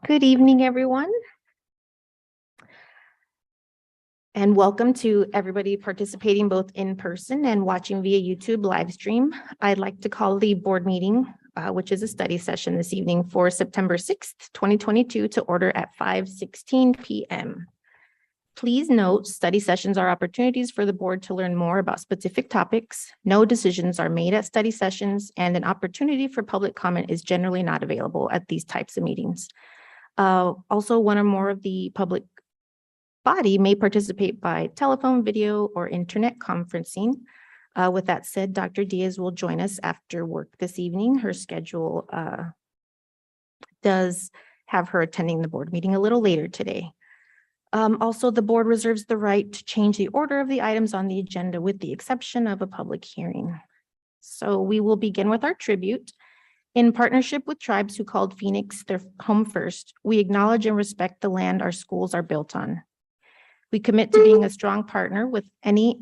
Good evening, everyone. And welcome to everybody participating both in person and watching via YouTube live stream. I'd like to call the board meeting, which is a study session this evening for September 6th, 2022 to order at 5:16 p.m. Please note, study sessions are opportunities for the board to learn more about specific topics. No decisions are made at study sessions, and an opportunity for public comment is generally not available at these types of meetings. Also, one or more of the public body may participate by telephone, video, or internet conferencing. With that said, Dr. Diaz will join us after work this evening. Her schedule does have her attending the board meeting a little later today. Also, the board reserves the right to change the order of the items on the agenda with the exception of a public hearing. So we will begin with our tribute. In partnership with tribes who called Phoenix their home first, we acknowledge and respect the land our schools are built on. We commit to being a strong partner with any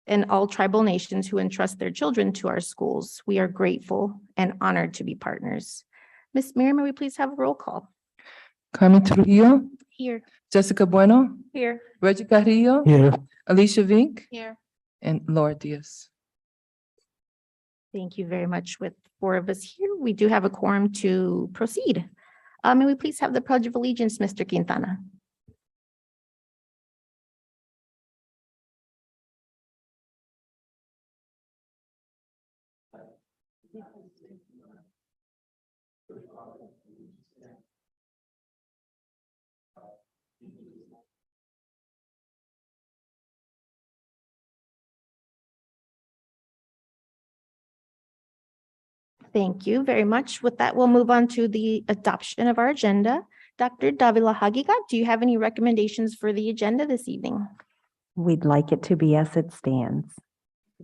and all tribal nations who entrust their children to our schools. We are grateful and honored to be partners. Ms. Miriam, may we please have a roll call? Carmen Trujillo, Here. Jessica Bueno, Here. Reggie Carrillo, Here. Alicia Vink, Here. and Laura Diaz. Thank you very much. With 4 of us here, we do have a quorum to proceed. May we please have the Pledge of Allegiance, Mr. Quintana? Thank you very much. With that, we'll move on to the adoption of our agenda. Dr. Davila Hagigat, do you have any recommendations for the agenda this evening? We'd like it to be as it stands.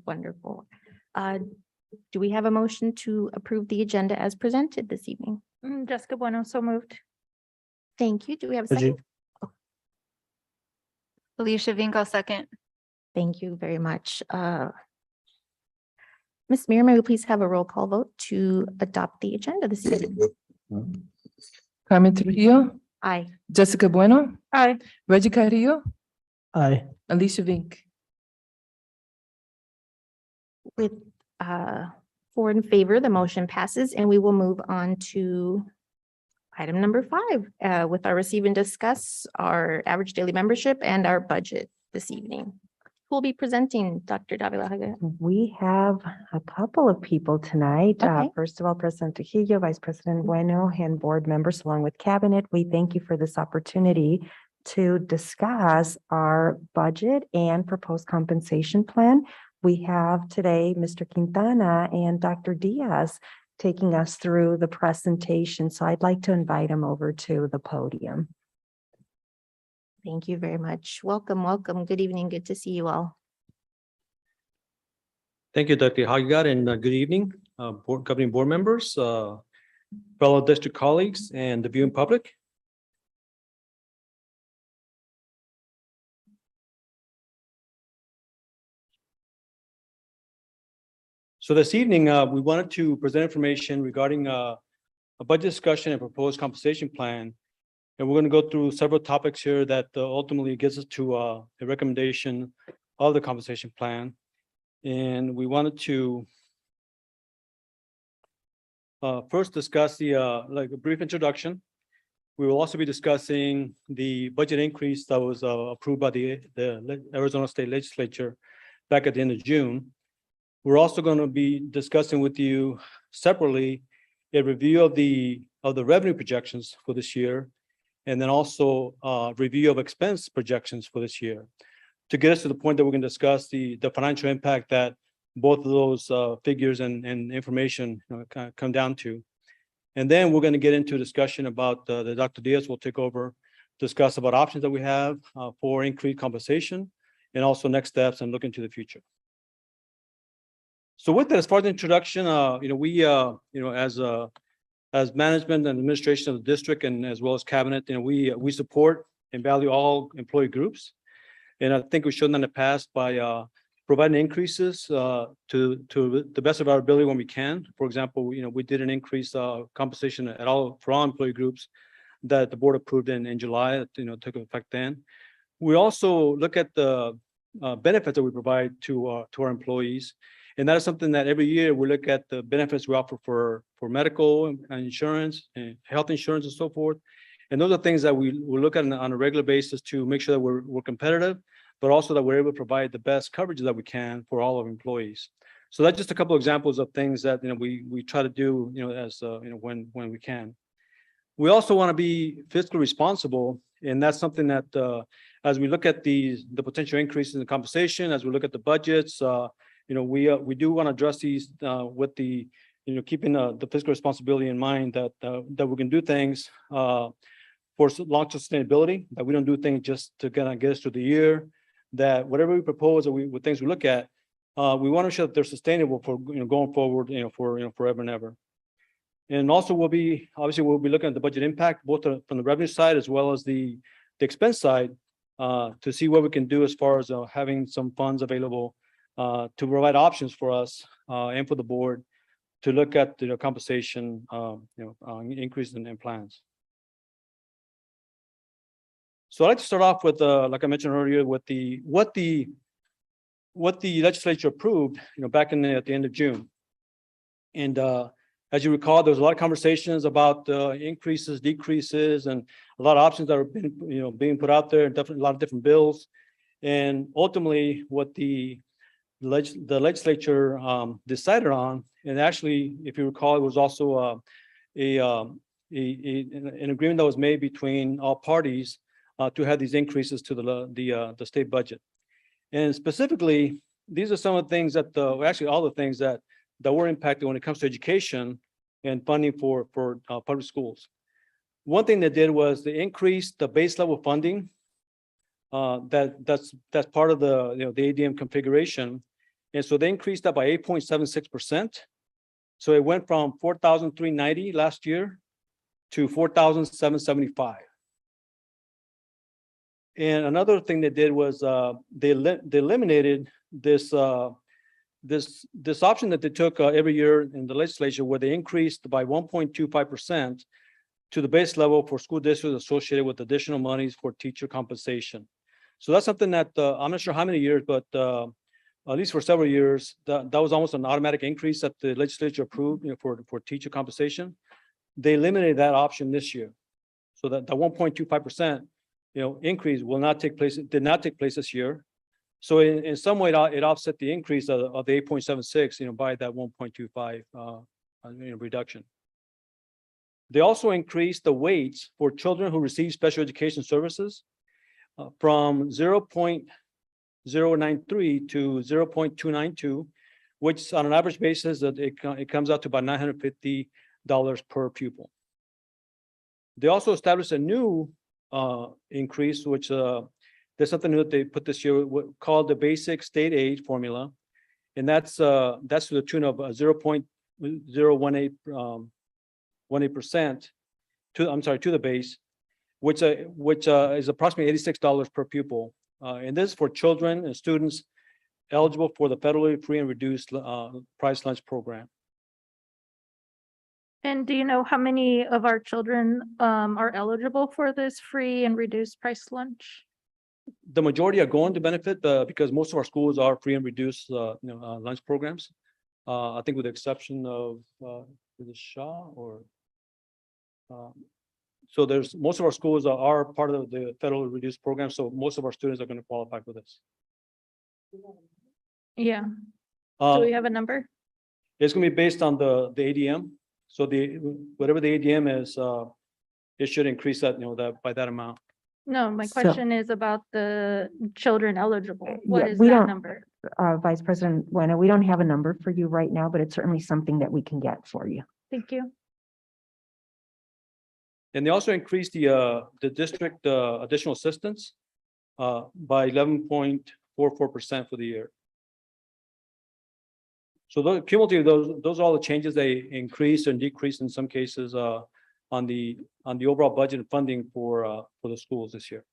Wonderful. Do we have a motion to approve the agenda as presented this evening? Jessica Bueno, so moved. Thank you. Do we have a Reggie. second? Alicia Vinco, second. Thank you very much. Ms. Miriam, may we please have a roll call vote to adopt the agenda this evening? Carmen Trujillo, Aye. Jessica Bueno, Aye. Reggie Carrillo, Aye. Alicia Vink. With 4 in favor, the motion passes, and we will move on to item number 5 with our receive and discuss our average daily membership and our budget this evening. Who will be presenting, Dr. Davila Hagigat? We have a couple of people tonight. Okay. First of all, President Trujillo, Vice President Bueno, and board members along with cabinet. We thank you for this opportunity to discuss our budget and proposed compensation plan. We have today Mr. Quintana and Dr. Diaz taking us through the presentation. So I'd like to invite him over to the podium. Thank you very much. Welcome, welcome. Good evening. Good to see you all. Thank you, Dr. Hagigat, and good evening, governing board members, fellow district colleagues, and the viewing public. So this evening, we wanted to present information regarding a budget discussion and proposed compensation plan. And we're going to go through several topics here that ultimately gets us to a recommendation of the compensation plan. And we wanted to first discuss like a brief introduction. We will also be discussing the budget increase that was approved by the Arizona State Legislature back at the end of June. We're also going to be discussing with you separately a review of the revenue projections for this year, and then also review of expense projections for this year, to get us to the point that we can discuss the financial impact that both of those figures and information come down to. And then we're going to get into a discussion about the Dr. Diaz will take over, discuss about options that we have for increased compensation, and also next steps and look into the future. So with that, as far as the introduction, we as management and administration of the district and as well as cabinet, we support and value all employee groups. And I think we've shown that in the past by providing increases to the best of our ability when we can. For example, we did an increase compensation for all employee groups that the board approved in July, that, took effect then. We also look at the benefits that we provide to our employees. And that is something that every year we look at the benefits we offer for medical and insurance and health insurance and so forth. And those are things that we look at on a regular basis to make sure that we're competitive, but also that we're able to provide the best coverage that we can for all our employees. So that's just a couple of examples of things that, we try to do, as, when we can. We also want to be fiscally responsible, and that's something that, as we look at the potential increases in compensation, as we look at the budgets, we do want to address these with the, keeping the fiscal responsibility in mind that we can do things for long-term sustainability, that we don't do things just to kind of get us through the year, that whatever we propose or with things we look at, we want to show that they're sustainable for, going forward, for, forever and ever. And also we'll be looking at the budget impact, both from the revenue side as well as the expense side, to see what we can do as far as having some funds available to provide options for us and for the board to look at the compensation, increase in plans. So I'd like to start off with, like I mentioned earlier, with what the legislature approved, back at the end of June. And as you recall, there was a lot of conversations about increases, decreases, and a lot of options that are being put out there, definitely a lot of different bills. And ultimately, what the legislature decided on, and actually, if you recall, it was also an agreement that was made between all parties to have these increases to the state budget. And specifically, these are some of the things that, actually all the things that were impacted when it comes to education and funding for public schools. One thing they did was they increased the base level funding. That's part of the the ADM configuration, and so they increased that by 8.76%. So it went from 4,390 last year to 4,775. And another thing they did was they eliminated this option that they took every year in the legislature, where they increased by 1.25% to the base level for school districts associated with additional monies for teacher compensation. So that's something that I'm not sure how many years, but at least for several years, that was almost an automatic increase that the legislature approved, for teacher compensation. They eliminated that option this year, so that the 1.25%, increase will not take place. It did not take place this year. So in some way, it offset the increase of the 8.76, by that 1.25 reduction. They also increased the weights for children who receive special education services from 0.093 to 0.292, which on an average basis, it comes out to about $950 per pupil. They also established a new increase, which there's something new that they put this year called the basic state aid formula, and that's to the tune of 0.018% to the base, which is approximately $86 per pupil, and this is for children and students eligible for the federally free and reduced price lunch program. And do you know how many of our children are eligible for this free and reduced price lunch? The majority are going to benefit because most of our schools are free and reduced lunch programs. I think with the exception of the Shaw or so there's most of our schools are part of the federal reduced program. So most of our students are going to qualify for this. Yeah. Do we have a number? It's going to be based on the ADM. So whatever the ADM is, it should increase that, that by that amount. No, my So- question is about the children eligible. What Yeah, is we that don't- number? Vice President Bueno, we don't have a number for you right now, but it's certainly something that we can get for you. Thank you. And they also increased the district additional assistance by 11.44% for the year. So those cumulative, those are all the changes. They increased and decreased in some cases on the overall budget and funding for the schools this year.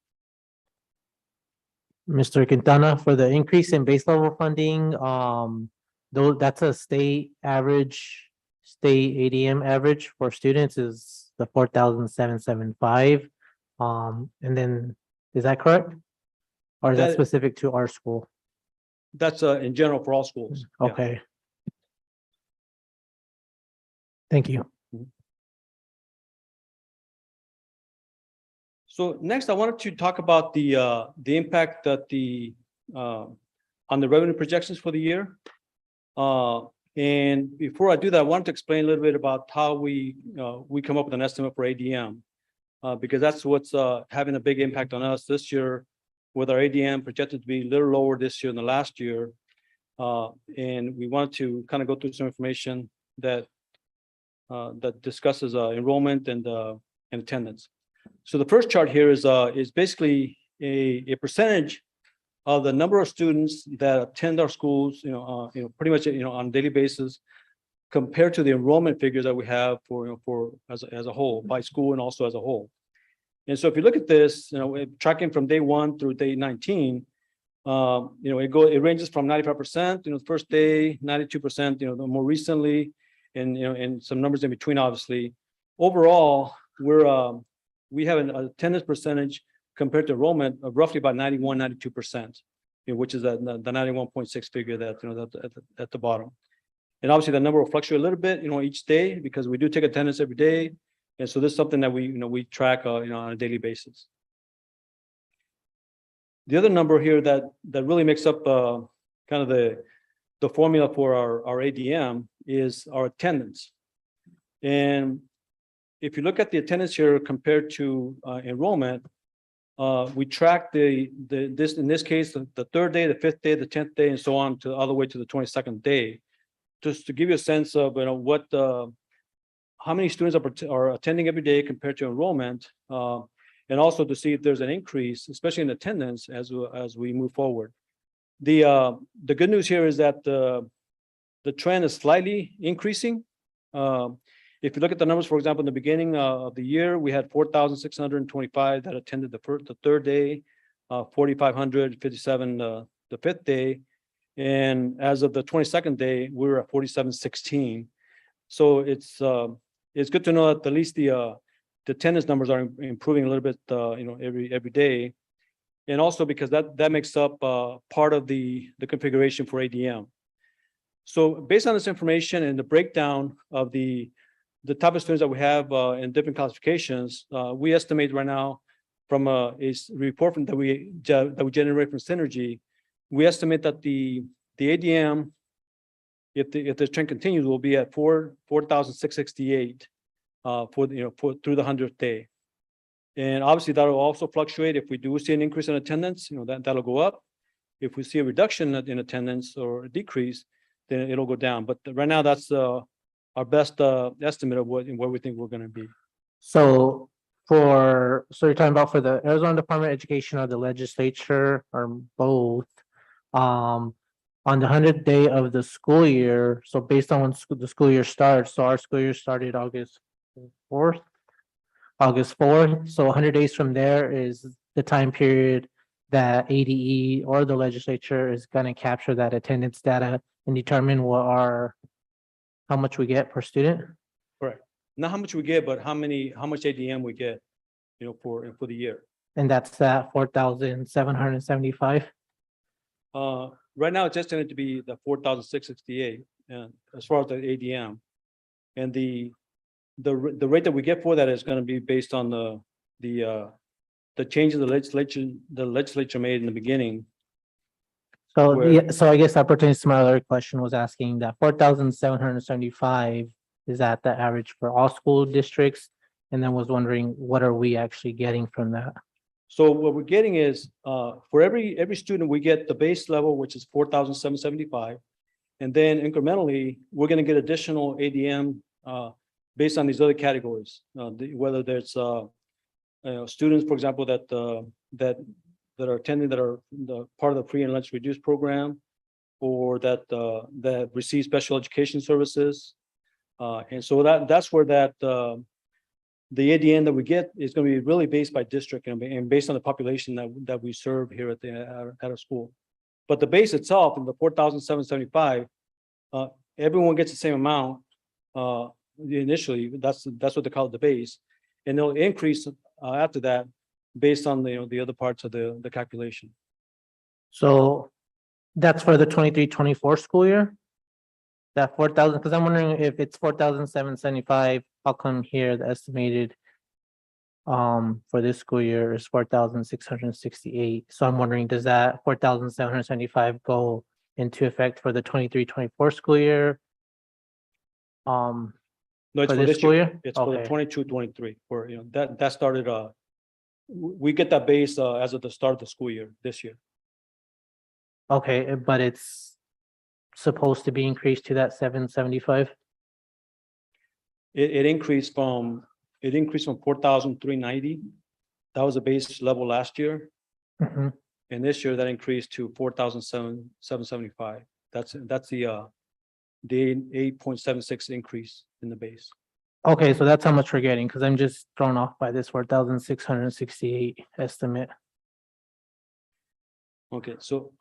Mr. Quintana, for the increase in base level funding, though that's a state average, state ADM average for students is the 4,775. And then, is that correct? Or is that That- specific to our school? That's in general for all schools. Yeah. Okay. Thank you. So next, I wanted to talk about the impact that on the revenue projections for the year. And before I do that, I wanted to explain a little bit about how we come up with an estimate for ADM. Because that's what's having a big impact on us this year, with our ADM projected to be a little lower this year than the last year. And we wanted to kind of go through some information that discusses enrollment and attendance. So the first chart here is basically a percentage of the number of students that attend our schools, pretty much, on a daily basis, compared to the enrollment figures that we have for as a whole, by school and also as a whole. And so if you look at this, tracking from day 1 through day 19, it ranges from 95%, the first day, 92%, the more recently, and some numbers in between, obviously. Overall, we have an attendance percentage compared to enrollment of roughly about 91, 92%, which is the 91.6 figure that at the bottom. And obviously the number will fluctuate a little bit, each day, because we do take attendance every day. And so this is something that we track, on a daily basis. The other number here that really makes up kind of the formula for our ADM is our attendance. And if you look at the attendance here compared to enrollment, we track this in this case, the 3rd day, the 5th day, the 10th day, and so on to all the way to the 22nd day, just to give you a sense of how many students are attending every day compared to enrollment, and also to see if there's an increase, especially in attendance as we move forward. The good news here is that the trend is slightly increasing. If you look at the numbers, for example, in the beginning of the year, we had 4,625 that attended the 3rd day, 4,557 the 5th day, and as of the 22nd day, we were at 4,716. So it's good to know that at least the attendance numbers are improving a little bit, every day, and also because that makes up part of the configuration for ADM. So based on this information and the breakdown of the type of students that we have in different classifications, we estimate right now from a report that we generate from Synergy, we estimate that the ADM, if the trend continues, will be at 4,668 through the 100th day. And obviously that will also fluctuate. If we do see an increase in attendance, that'll go up. If we see a reduction in attendance or a decrease, then it'll go down. But right now, that's our best estimate of where we think we're going to be. So you're talking about for the Arizona Department of Education or the legislature or both, on the 100th day of the school year, so based on when the school year starts, so our school year started August 4th. So 100 days from there is the time period that ADE or the legislature is going to capture that attendance data and determine how much we get per student. Correct. Not how much we get, but how much ADM we get, for the year. And that's at 4,775. Right now, it's estimated to be the 4,668, as far as the ADM, and the rate that we get for that is going to be based on the changes the legislature made in the beginning. So Where- so I guess that pertains to my other question, was asking that 4,775, is that the average for all school districts? And then was wondering, what are we actually getting from that? So what we're getting is, for every student, we get the base level, which is 4,775. And then incrementally, we're going to get additional ADM based on these other categories, whether there's students, for example, that are attending, that are part of the free and lunch reduced program, or that receive special education services. And so that's where the ADN that we get is going to be really based by district and based on the population that we serve here at our school. But the base itself, in the 4,775, everyone gets the same amount initially. That's what they call it, the base. and it'll increase after that based on the other parts of the calculation. So that's for the 23-24 school year? That 4,000, because I'm wondering if it's 4,775, how come here the estimated for this school year is 4,668? So I'm wondering, does that 4,775 go into effect for the 23-24 school year? No, it's For for this this school year. year? It's for the Okay. 22-23. For, that started, we get that base as of the start of the school year this year. Okay, but it's supposed to be increased to that 775? It increased from 4,390. That was the base level last year. Mhm. And this year that increased to 4,775. That's the 8.76 increase in the base. Okay, so that's how much we're getting, because I'm just thrown off by this 4,668 estimate. Okay, so,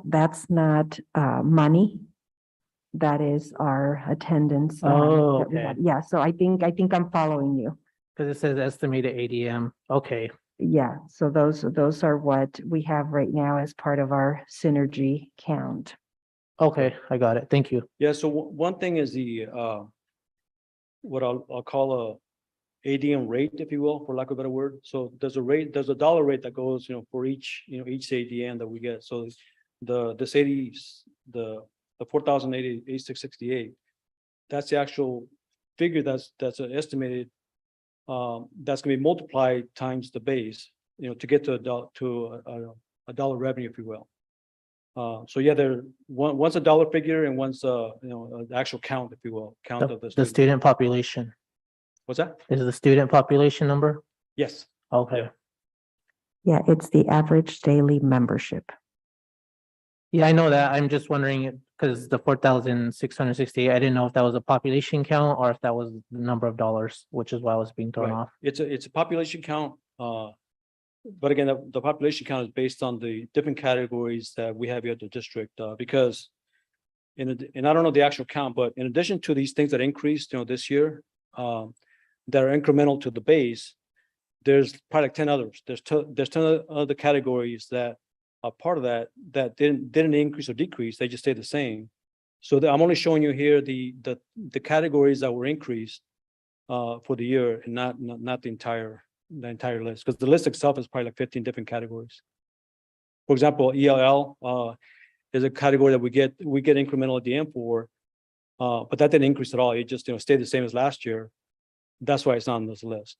That's not money. That is our attendance. Oh, that we okay. had. Yeah, so I think I'm following you. Because it says estimated ADM. Okay, Yeah, so those are what we have right now as part of our synergy count. okay, I got it. Thank you. yeah, so one thing is what I'll call a ADM rate, if you will, for lack of a better word. So there's a dollar rate that goes, for each ADM that we get. So this 80s, the 4,086.68, that's the actual figure that's estimated. That's gonna be multiplied times the base, to get to a dollar revenue, if you will. So yeah, one's a dollar figure and one's the actual count, if you will, count of The the student population. What's that? Is it the student population number? Yes. Okay. Yeah, it's the average daily membership. Yeah, I know that. I'm just wondering, because the 4,668, I didn't know if that was a population count or if that was the number of dollars, which is why I was being thrown Right. off. It's a population count. But again, the population count is based on the different categories that we have here at the district, because and I don't know the actual count, but in addition to these things that increased, this year, that are incremental to the base, there's probably like 10 others. There's 10 other categories that are part of that didn't increase or decrease. They just stayed the same. So I'm only showing you here the categories that were increased for the year, and not the entire list, because the list itself is probably like 15 different categories. For example, ELL is a category that we get incremental ADM for, but that didn't increase at all. It just stayed the same as last year. That's why it's not on this list.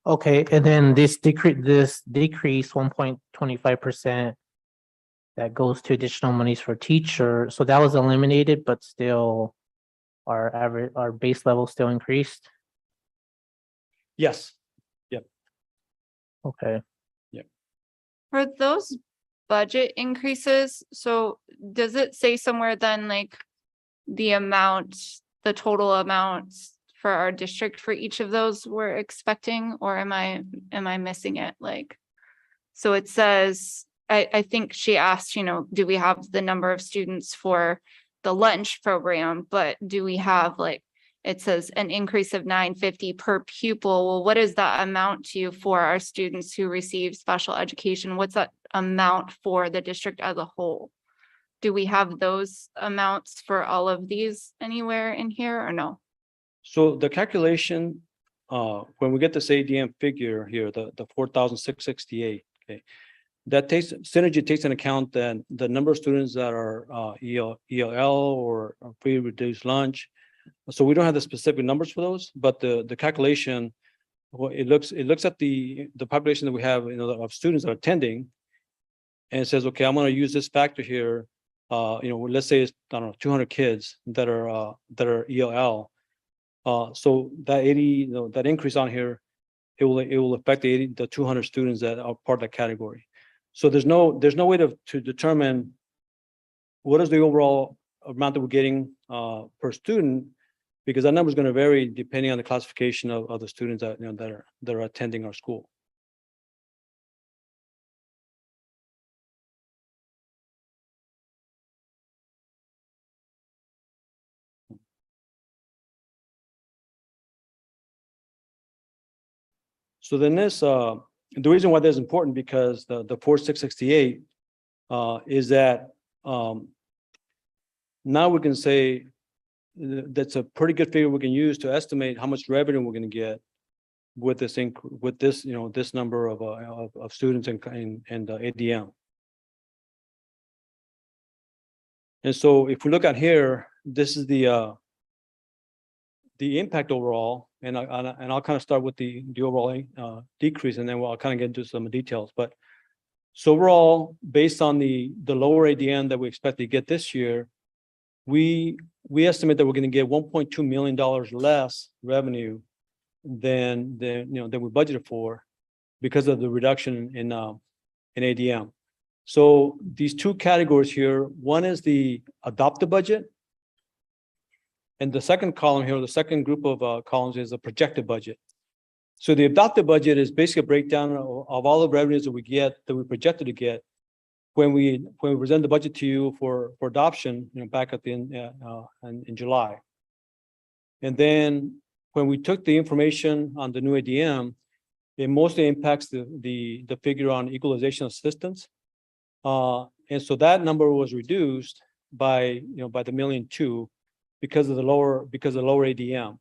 Okay, and then this decrease 1.25% that goes to additional monies for teacher. So that was eliminated, but still our base level still increased. Yes. Okay. For those budget increases, so does it say somewhere then like the total amounts for our district for each of those we're expecting, or am I missing it? Like, so it says, I think she asked, do we have the number of students for the lunch program, but do we have it says an increase of $950 per pupil. Well, what does that amount to for our students who receive special education? What's that amount for the district as a whole? Do we have those amounts for all of these anywhere in here or no? So the calculation, when we get this ADM figure here, the 4,668, okay, Synergy takes into account then the number of students that are ELL or free reduced lunch. So we don't have the specific numbers for those, but the calculation, well, it looks at the population that we have, of students that are attending, and it says, okay, I'm going to use this factor here. Let's say it's, I don't know, 200 kids that are ELL. So that 80, that increase on here, it will affect the 200 students that are part of that category. So there's no way to determine what is the overall amount that we're getting per student, because that number is going to vary depending on the classification of the students that that are attending our school. So then this, the reason why that's important because the 4668 is that now we can say that's a pretty good figure we can use to estimate how much revenue we're going to get with this this number of students and ADM. And so if we look at here, this is the impact overall, and I'll kind of start with the overall decrease, and then I'll kind of get into some details. But so overall, based on the lower ADM that we expect to get this year, we estimate that we're going to get $1.2 million less revenue than we budgeted for because of the reduction in ADM. So these two categories here, one is the adopted budget, and the second column here, the second group of columns is a projected budget. So the adopted budget is basically a breakdown of all the revenues that we projected to get when we present the budget to you for adoption, back at the in July. And then when we took the information on the new ADM, it mostly impacts the figure on equalization assistance. And so that number was reduced by the $1.2 million because of the lower ADM.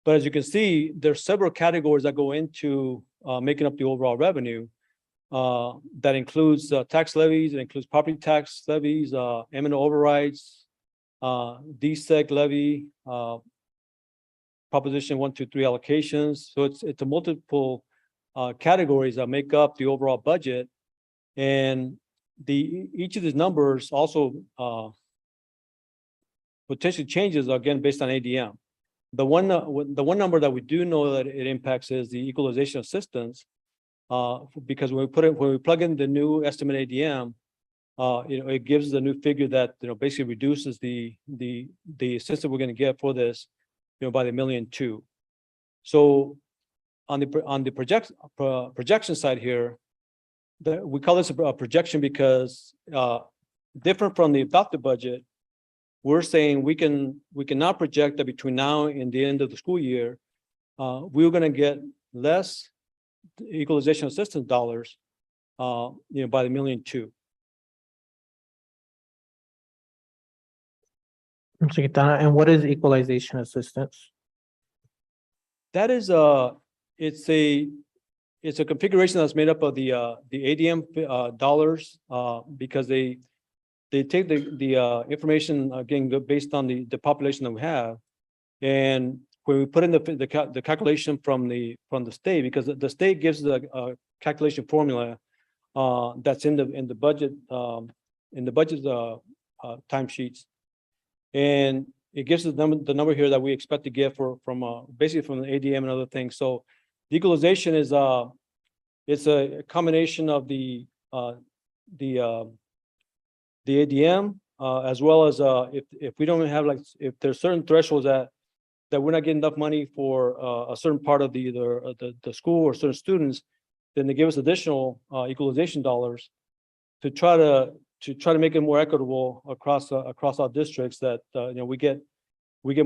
But as you can see, there's several categories that go into making up the overall revenue. That includes tax levies, it includes property tax levies, eminent overrides, DSEC levy, Proposition 123 allocations. So it's a multiple categories that make up the overall budget, and each of these numbers also potentially changes again based on ADM. The one number that we do know that it impacts is the equalization assistance, because when we plug in the new estimate ADM, it gives the new figure that basically reduces the assistance we're going to get for this, by the $1.2 million. So on the projection side here, we call this a projection because different from the adopted budget, we're saying we can now project that between now and the end of the school year, we're going to get less equalization assistance dollars, by the $1.2 million. And what is equalization assistance? That is it's a configuration that's made up of the ADM dollars, because they take the information again based on the population that we have, and when we put in the calculation from the state, because the state gives the calculation formula that's in the budget timesheets, and it gives us the number here that we expect to get from basically from the ADM and other things. So the equalization is it's a combination of the ADM as well as if we don't have, like, if there's certain thresholds that we're not getting enough money for a certain part of the school or certain students, then they give us additional equalization dollars to try to make it more equitable across all districts, that we get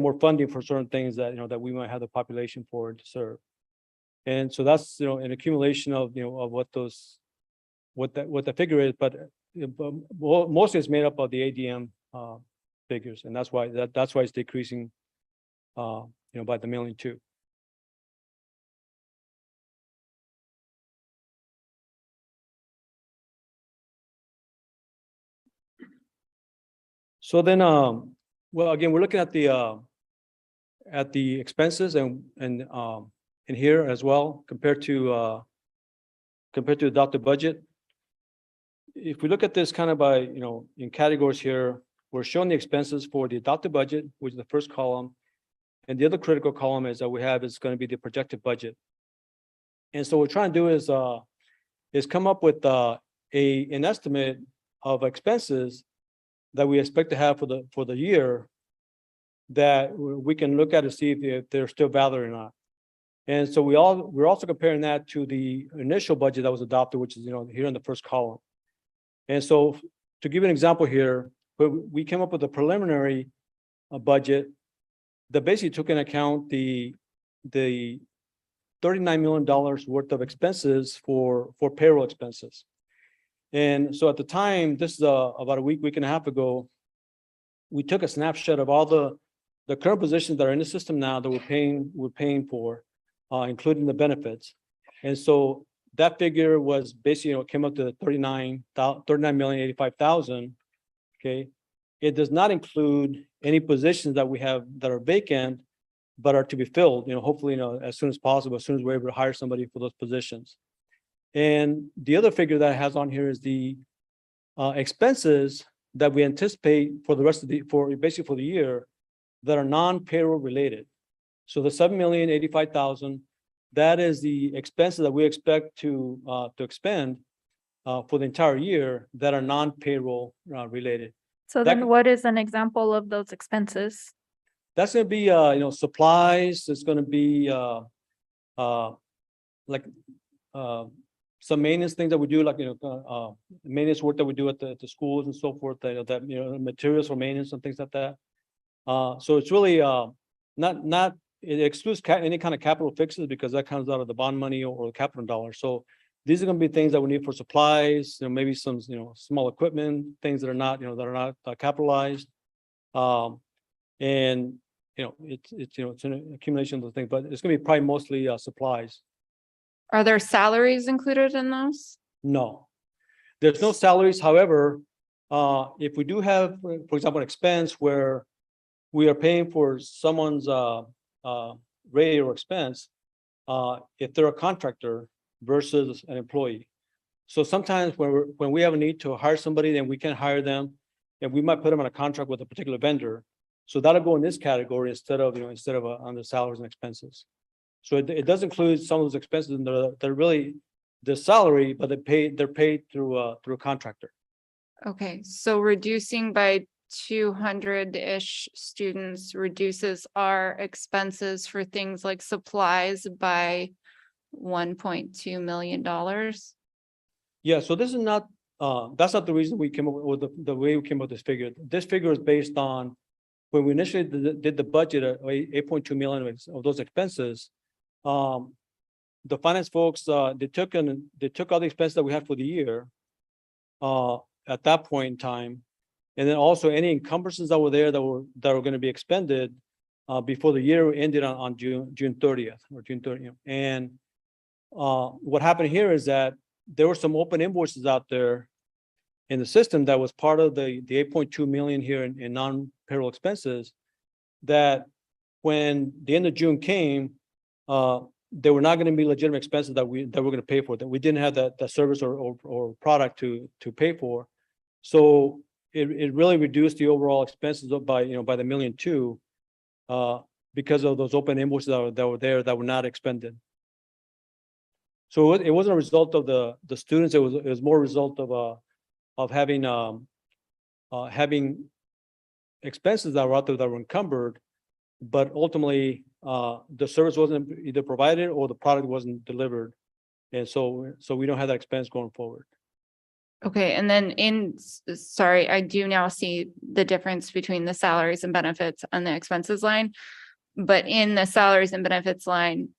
more funding for certain things that we might have the population for to serve. And so that's an accumulation of of what the figure is, but mostly it's made up of the ADM figures, and that's why it's decreasing by the $1.2 million. So then, well, again, we're looking at the expenses and in here as well compared to adopted budget. If we look at this kind of by in categories here, we're showing the expenses for the adopted budget, which is the first column, and the other critical column is going to be the projected budget. And so what we're trying to do is come up with an estimate of expenses that we expect to have for the year, that we can look at to see if they're still valid or not. And so we're also comparing that to the initial budget that was adopted, which is here in the first column. And so to give you an example here, we came up with a preliminary budget that basically took into account the $39 million worth of expenses for payroll expenses. And so at the time, this is about a week and a half ago, we took a snapshot of all the current positions that are in the system now that we're paying for, including the benefits. And so that figure was basically, came up to $39,085,000. Okay. It does not include any positions that we have that are vacant, but are to be filled, hopefully, as soon as possible, as soon as we're able to hire somebody for those positions. And the other figure that it has on here is the expenses that we anticipate for the rest of for the year that are non-payroll related. So the $7,085,000, that is the expenses that we expect to expend for the entire year that are non-payroll related. So That then could- what is an example of those expenses? That's going to be, supplies. It's going to be like some maintenance things that we do, like, maintenance work that we do at the schools and so forth, that, materials for maintenance and things like that. So it's really it excludes any kind of capital fixes because that comes out of the bond money or the capital dollars. So these are going to be things that we need for supplies, maybe some, small equipment, things that are not, capitalized. And, it's an accumulation of the things, but it's going to be probably mostly supplies. Are there salaries included in those? No, there's no salaries. However, if we do have, for example, an expense where we are paying for someone's rate or expense, if they're a contractor versus an employee. So sometimes when we have a need to hire somebody, then we can hire them, and we might put them on a contract with a particular vendor. So that'll go in this category instead of under salaries and expenses. So it does include some of those expenses, and they're really the salary, but they're paid through a contractor. Okay, so reducing by 200-ish students reduces our expenses for things like supplies by $1.2 million. Yeah, so this is not, that's not the reason we came up with the way we came up with this figure. This figure is based on when we initially did the budget at 8.2 million of those expenses. The finance folks, they took all the expenses that we had for the year at that point in time. And then also any encumbrances that were there that were going to be expended before the year ended on June 30th or June 30th. And what happened here is that there were some open invoices out there in the system that was part of the 8.2 million here in non-payroll expenses, that when the end of June came, they were not going to be legitimate expenses that we're going to pay for, that we didn't have that service or product to pay for. So it really reduced the overall expenses by the $1.2 million because of those open invoices that were there that were not expended. So it wasn't a result of the students. It was more a result of having expenses that were out there that were encumbered, but ultimately the service wasn't either provided or the product wasn't delivered, and so we don't have that expense going forward. Okay, and then sorry, I do now see the difference between the salaries and benefits and the expenses line. But in the salaries and benefits line,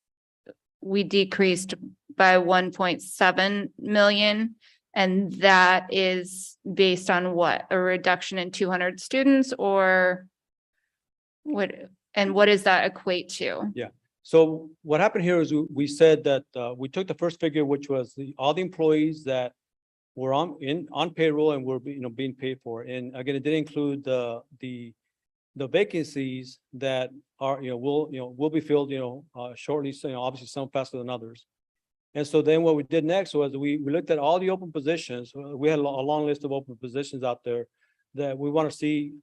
we decreased by 1.7 million. And that is based on what? A reduction in 200 students, or what? And what does that equate to? Yeah. So what happened here is we said that we took the first figure, which was all the employees that were on payroll and were being paid for. And again, it did include the vacancies that are will be filled shortly. So obviously some faster than others. And so then what we did next was we looked at all the open positions. We had a long list of open positions out there that we want to see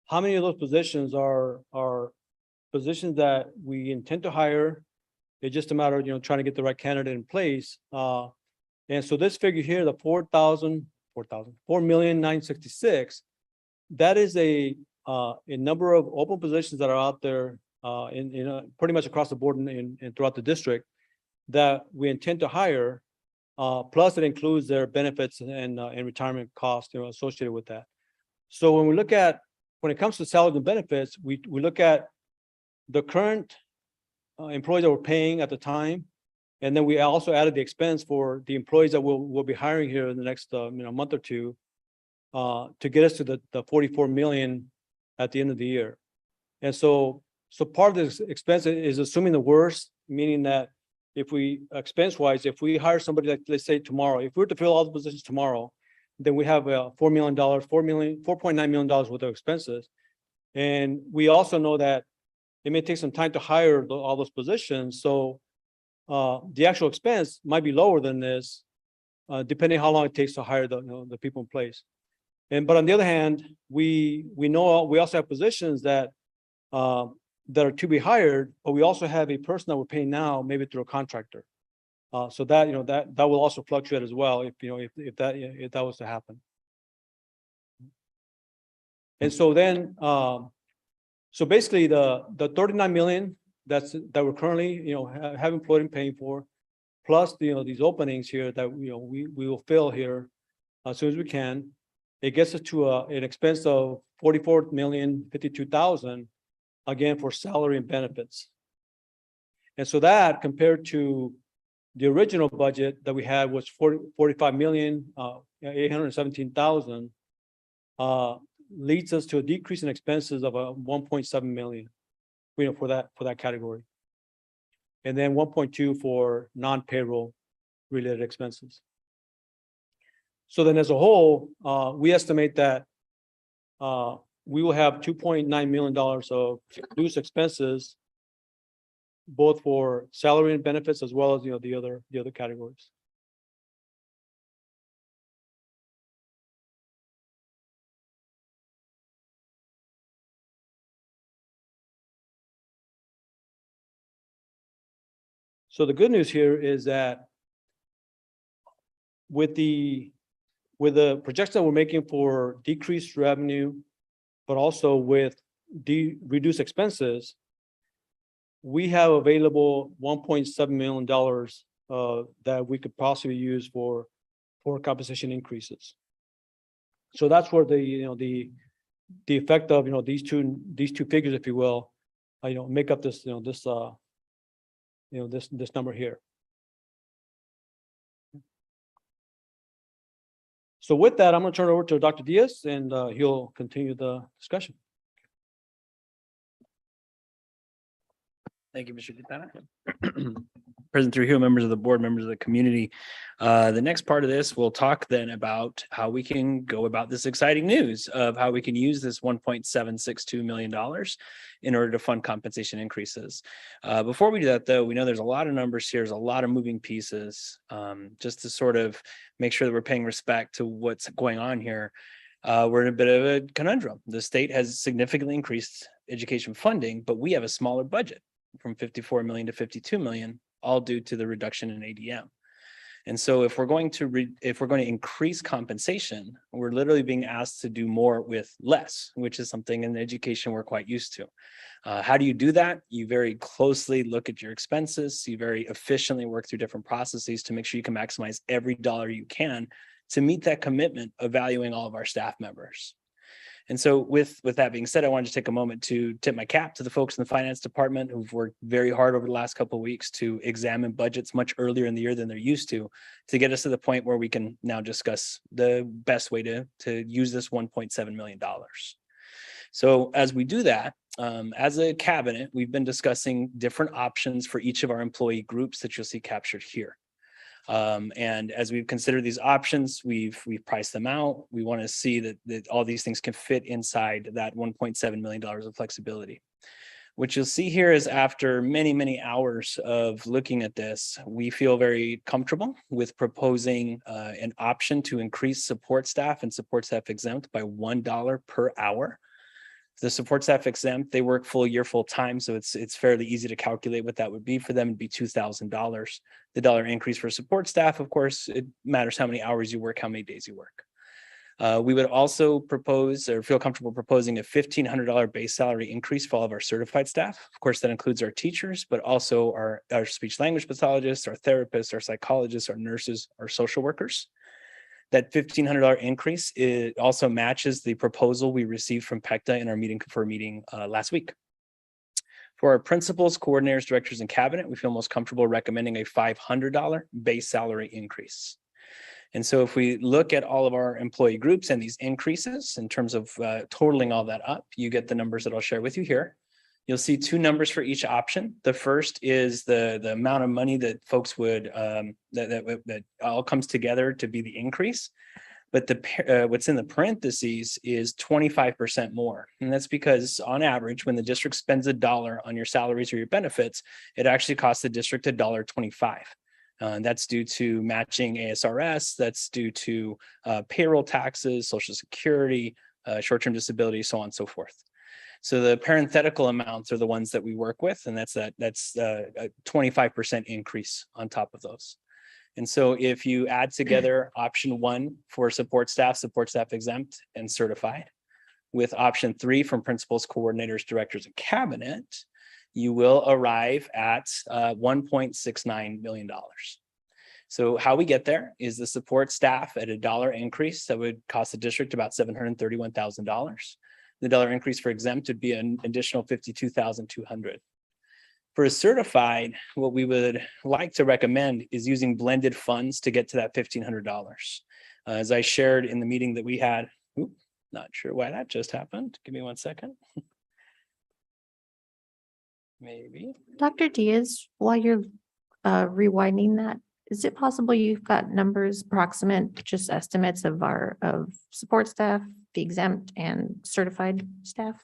how many of those positions are positions that we intend to hire. It's just a matter of trying to get the right candidate in place. And so this figure here, the 4,966, that is a number of open positions that are out there in pretty much across the board and throughout the district that we intend to hire. Plus it includes their benefits and retirement costs associated with that. So when it comes to salaries and benefits, we look at the current employees that we're paying at the time, And then we also added the expense for the employees that we'll be hiring here in the next month or two to get us to the 44 million at the end of the year. And so part of this expense is assuming the worst, meaning that if we expense-wise, if we hire somebody like, let's say tomorrow, if we were to fill all the positions tomorrow, then we have $4.9 million worth of expenses. And we also know that it may take some time to hire all those positions. So the actual expense might be lower than this, depending how long it takes to hire the people in place. But on the other hand, we know we also have positions that are to be hired, but we also have a person that we're paying now, maybe through a contractor. So that that will also fluctuate as well if that was to happen. And so then so basically the 39 million that we're currently have employed and paying for, plus these openings here that we will fill here as soon as we can. It gets us to an expense of 44,052,000 again for salary and benefits. And so that compared to the original budget that we had was 45,817,000 leads us to a decrease in expenses of 1.7 million, for that category. And then 1.2 for non-payroll related expenses. So then as a whole, we estimate that we will have $2.9 million of reduced expenses, both for salary and benefits as well as the other categories. So the good news here is that with the projections that we're making for decreased revenue, but also with reduced expenses, we have available $1.7 million that we could possibly use for compensation increases. So that's where the effect of these two figures, if you will, make up this this number here. So with that, I'm going to turn it over to Dr. Diaz, and he'll continue the discussion. Thank you, Mr. Quintana. President Trujillo, members of the board, members of the community. The next part of this, we'll talk then about how we can go about this exciting news of how we can use this $1.762 million in order to fund compensation increases. Before we do that, though, we know there's a lot of numbers here, there's a lot of moving pieces. Just to sort of make sure that we're paying respect to what's going on here. We're in a bit of a conundrum. The state has significantly increased education funding, but we have a smaller budget from 54 million to 52 million, all due to the reduction in ADM. And so if we're going to increase compensation, we're literally being asked to do more with less, which is something in education we're quite used to. How do you do that? You very closely look at your expenses. You very efficiently work through different processes to make sure you can maximize every dollar you can to meet that commitment of valuing all of our staff members. And so with that being said, I wanted to take a moment to tip my cap to the folks in the finance department who've worked very hard over the last couple of weeks to examine budgets much earlier in the year than they're used to get us to the point where we can now discuss the best way to use this $1.7 million. So as we do that, as a cabinet, we've been discussing different options for each of our employee groups that you'll see captured here. And as we've considered these options, we've priced them out. We want to see that all these things can fit inside that $1.7 million of flexibility. What you'll see here is after many, many hours of looking at this, we feel very comfortable with proposing an option to increase support staff and support staff exempt by $1 per hour. The support staff exempt, they work full year, full time. So it's fairly easy to calculate what that would be for them. It'd be $2,000. The dollar increase for support staff, of course, it matters how many hours you work, how many days you work. We would also propose or feel comfortable proposing a $1,500 base salary increase for all of our certified staff. Of course, that includes our teachers, but also our speech language pathologists, our therapists, our psychologists, our nurses, our social workers. That $1,500 increase, it also matches the proposal we received from PECTA in our meeting last week. For our principals, coordinators, directors, and cabinet, we feel most comfortable recommending a $500 base salary increase. And so if we look at all of our employee groups and these increases in terms of totaling all that up, you get the numbers that I'll share with you here. You'll see two numbers for each option. The first is the amount of money that folks would that all comes together to be the increase. But what's in the parentheses is 25% more. And that's because on average, when the district spends $1 on your salaries or your benefits, it actually costs the district $1.25. That's due to matching ASRS, that's due to payroll taxes, Social Security, short-term disability, so on and so forth. So the parenthetical amounts are the ones that we work with, and that's a 25% increase on top of those. And so if you add together option 1 for support staff exempt and certified, with option 3 from principals, coordinators, directors, and cabinet, you will arrive at $1.69 million. So how we get there is the support staff at $1 increase that would cost the district about $731,000. The dollar increase for exempt would be an additional $52,200. For a certified, what we would like to recommend is using blended funds to get to that $1,500. As I shared in the meeting that we had, not sure why that just happened. Give me 1 second. Maybe. Dr. Diaz, while you're rewinding that, is it possible you've got numbers approximate, just estimates of support staff, the exempt and certified staff?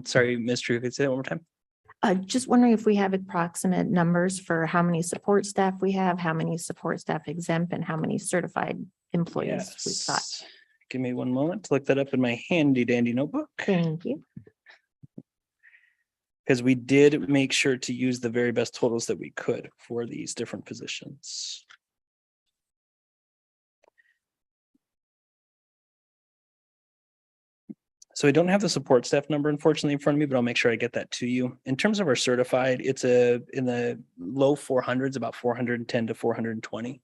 Sorry, Ms. Drew, could you say that one more time? Just wondering if we have approximate numbers for how many support staff we have, how many support staff exempt, and how many certified employees we've got. Yes. Give me 1 moment to look that up in my handy dandy notebook. Thank you. Because we did make sure to use the very best totals that we could for these different positions. So I don't have the support staff number, unfortunately, in front of me, but I'll make sure I get that to you. In terms of our certified, it's in the low 400s, about 410 to 420.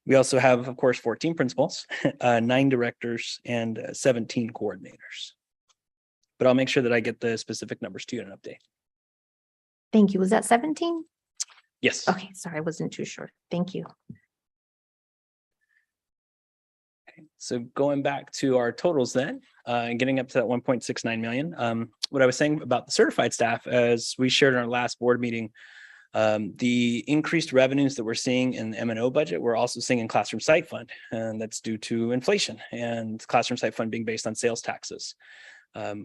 We also have, of course, 14 principals, 9 directors, and 17 coordinators. But I'll make sure that I get the specific numbers to you in an update. Thank you. Was that 17? Yes. Okay, sorry, I wasn't too sure. Thank you. Okay. So going back to our totals then, and getting up to that 1.69 million. What I was saying about the certified staff, as we shared in our last board meeting, the increased revenues that we're seeing in the M&O budget, we're also seeing in classroom site fund, and that's due to inflation and classroom site fund being based on sales taxes.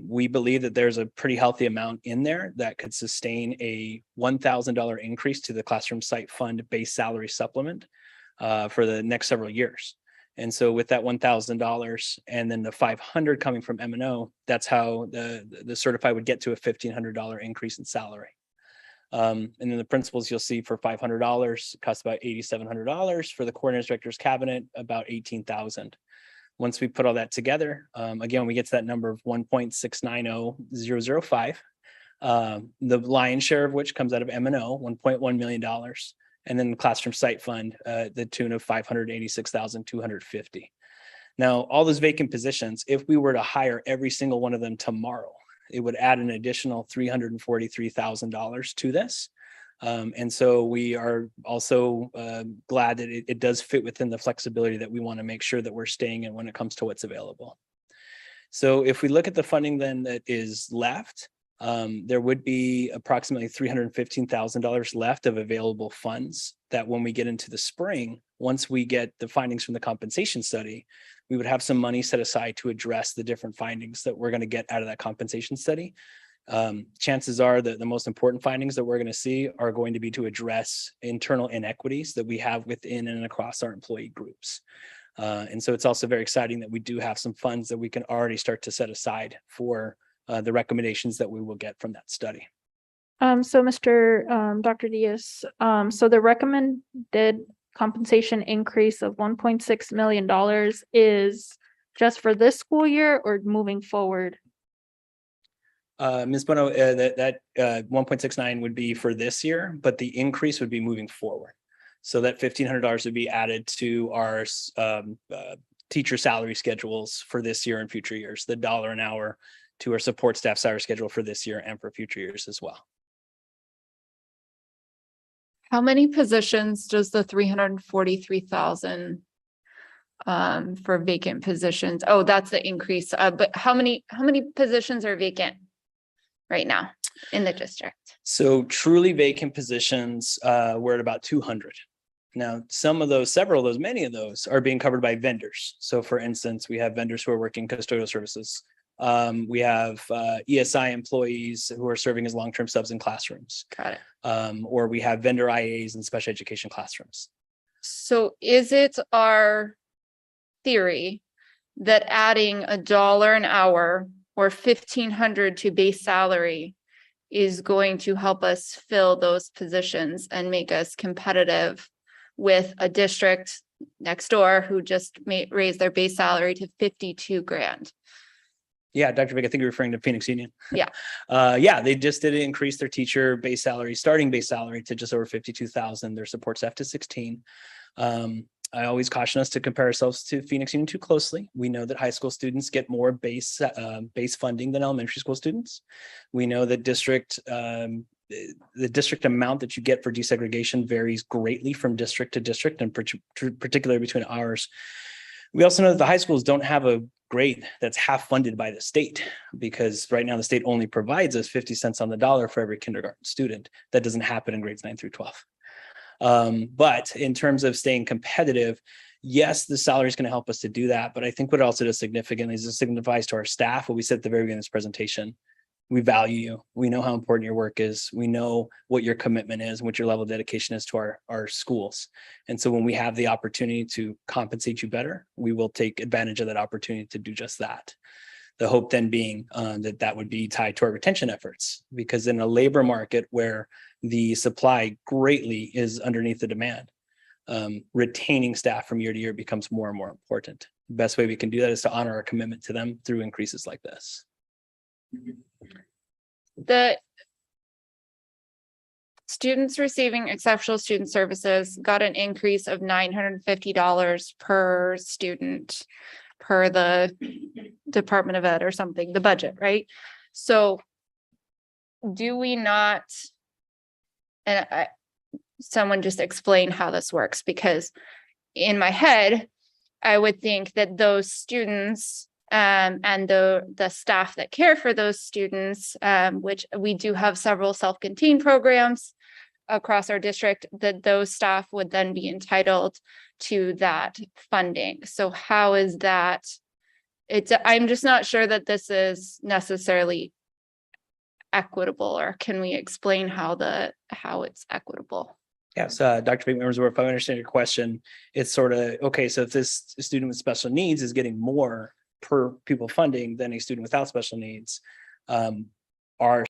We believe that there's a pretty healthy amount in there that could sustain a $1,000 increase to the classroom site fund base salary supplement for the next several years. And so with that $1,000 and then the $500 coming from M&O, that's how the certified would get to a $1,500 increase in salary. And then the principals you'll see for $500 costs about $8,700. For the coordinators, directors, cabinet, about $18,000. Once we put all that together, again, we get to that number of 1.690005. The lion's share of which comes out of M&O, $1.1 million. And then the classroom site fund, the tune of $586,250. Now, all those vacant positions, if we were to hire every single one of them tomorrow, it would add an additional $343,000 to this. And so we are also glad that it does fit within the flexibility that we want to make sure that we're staying in when it comes to what's available. So if we look at the funding then that is left, there would be approximately $315,000 left of available funds that when we get into the spring, once we get the findings from the compensation study, we would have some money set aside to address the different findings that we're going to get out of that compensation study. Chances are that the most important findings that we're going to see are going to be to address internal inequities that we have within and across our employee groups. And so it's also very exciting that we do have some funds that we can already start to set aside for the recommendations that we will get from that study. So Dr. Diaz, so the recommended compensation increase of $1.6 million is just for this school year or moving forward? Ms. Bueno, that 1.69 would be for this year, but the increase would be moving forward. So that $1,500 would be added to our teacher salary schedules for this year and future years, the dollar an hour to our support staff salary schedule for this year and for future years as well. How many positions does the 343,000 for vacant positions? Oh, that's the increase. But how many positions are vacant right now in the district? So truly vacant positions, we're at about 200. Now, several of those, many of those are being covered by vendors. So for instance, we have vendors who are working custodial services. We have ESI employees who are serving as long-term subs in classrooms. Got it. Or we have vendor IAs in special education classrooms. So is it our theory that adding $1 an hour or 1,500 to base salary is going to help us fill those positions and make us competitive with a district next door who just raised their base salary to 52 grand? Yeah, Dr. Vick, I think you're referring to Phoenix Union. Yeah. Yeah, they just did increase their teacher base salary, starting base salary to just over 52,000, their support staff to 16. I always caution us to compare ourselves to Phoenix Union too closely. We know that high school students get more base funding than elementary school students. We know that the district amount that you get for desegregation varies greatly from district to district, and particularly between ours. We also know that the high schools don't have a grade that's half funded by the state, because right now the state only provides us 50 cents on the dollar for every kindergarten student. That doesn't happen in grades 9 through 12. But in terms of staying competitive, yes, the salary is going to help us to do that. But I think what it also does significantly is it signifies to our staff what we said at the very beginning of this presentation. We value you. We know how important your work is. We know what your commitment is and what your level of dedication is to our schools. And so when we have the opportunity to compensate you better, we will take advantage of that opportunity to do just that. The hope then being that would be tied to our retention efforts, because in a labor market where the supply greatly is underneath the demand, retaining staff from year to year becomes more and more important. The best way we can do that is to honor our commitment to them through increases like this. The students receiving exceptional student services got an increase of $950 per student per the Department of Ed or something, the budget, right? So do we not, and someone just explain how this works, because in my head, I would think that those students and the staff that care for those students, which we do have several self-contained programs across our district, that those staff would then be entitled to that funding. So how is that? I'm just not sure that this is necessarily equitable, or can we explain how it's equitable? Yes, Dr. Big, members, if I understand your question, it's sort of, okay, so if this student with special needs is getting more per pupil funding than a student without special needs, our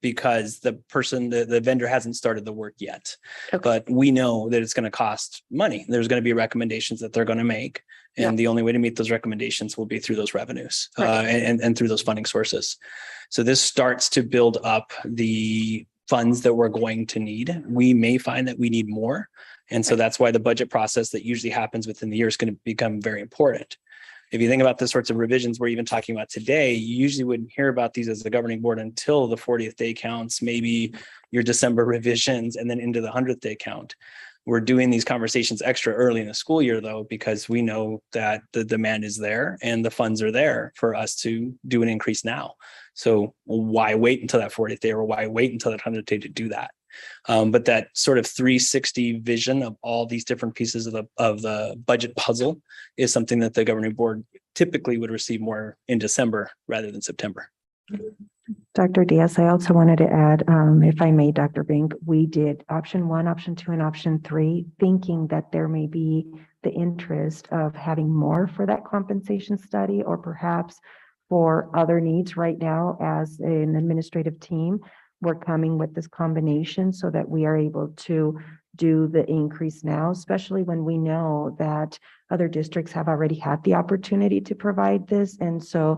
because the person, the vendor hasn't started the work yet. Okay. But we know that it's going to cost money. There's going to be recommendations that they're going to make. And the only way to meet those recommendations will be through those revenues and through those funding sources. So this starts to build up the funds that we're going to need. We may find that we need more. And so that's why the budget process that usually happens within the year is going to become very important. If you think about the sorts of revisions we're even talking about today, you usually wouldn't hear about these as the governing board until the 40th day counts, maybe your December revisions, and then into the 100th day count. We're doing these conversations extra early in the school year, though, because we know that the demand is there and the funds are there for us to do an increase now. So why wait until that 40th day, or why wait until that 100th day to do that? But that sort of 360 vision of all these different pieces of the budget puzzle is something that the governing board typically would receive more in December rather than September. Dr. Diaz, I also wanted to add, if I may, Dr. Bink, we did option 1, option 2, and option 3, thinking that there may be the interest of having more for that compensation study, or perhaps for other needs. Right now, as an administrative team, we're coming with this combination so that we are able to do the increase now, especially when we know that other districts have already had the opportunity to provide this. And so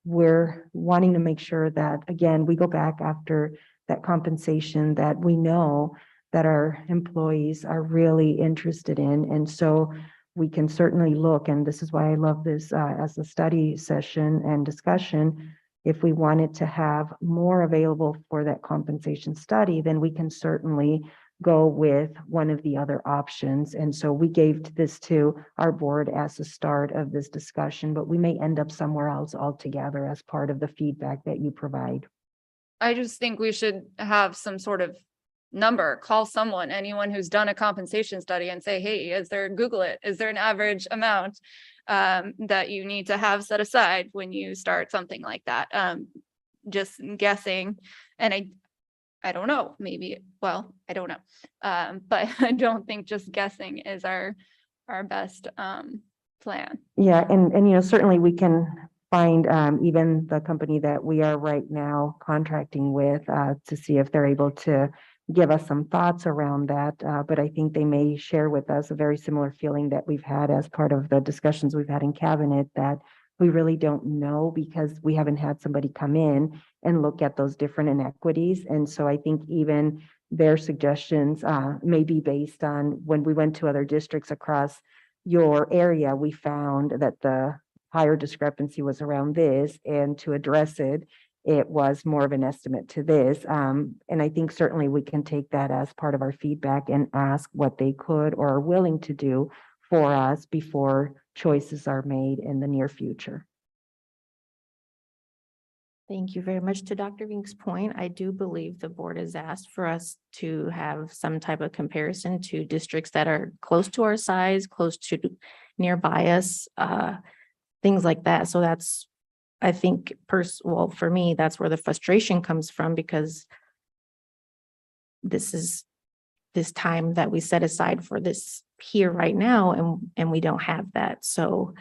we're wanting to make sure that, again, we go back after that compensation that we know that our employees are really interested in. And so we can certainly look, and this is why I love this as a study session and discussion. If we wanted to have more available for that compensation study, then we can certainly go with one of the other options. And so we gave this to our board as the start of this discussion, but we may end up somewhere else altogether as part of the feedback that you provide. I just think we should have some sort of number, call someone, anyone who's done a compensation study, and say, hey, Google it, is there an average amount that you need to have set aside when you start something like that? Just guessing. And I don't know, maybe, well, I don't know. But I don't think just guessing is our best plan. Yeah, and certainly we can find even the company that we are right now contracting with to see if they're able to give us some thoughts around that. But I think they may share with us a very similar feeling that we've had as part of the discussions we've had in cabinet, that we really don't know because we haven't had somebody come in and look at those different inequities. And so I think even their suggestions may be based on when we went to other districts across your area, we found that the higher discrepancy was around this, and to address it, it was more of an estimate to this. And I think certainly we can take that as part of our feedback and ask what they could or are willing to do for us before choices are made in the near future. Thank you very much. To Dr. Vink's point, I do believe the board has asked for us to have some type of comparison to districts that are close to our size, close to nearby us, things like that. So that's, I think, well, for me, that's where the frustration comes from, because this is this time that we set aside for this here right now, and we don't have that. So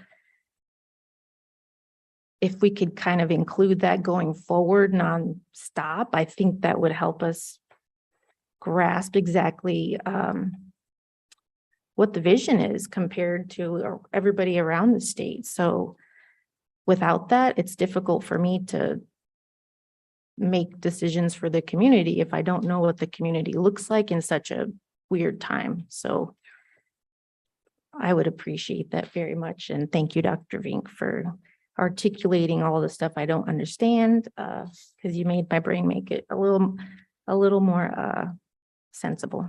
if we could kind of include that going forward nonstop, I think that would help us grasp exactly what the vision is compared to everybody around the state. So without that, it's difficult for me to make decisions for the community if I don't know what the community looks like in such a weird time. So I would appreciate that very much. And thank you, Dr. Vink, for articulating all the stuff I don't understand, because you made my brain make it a little more sensible.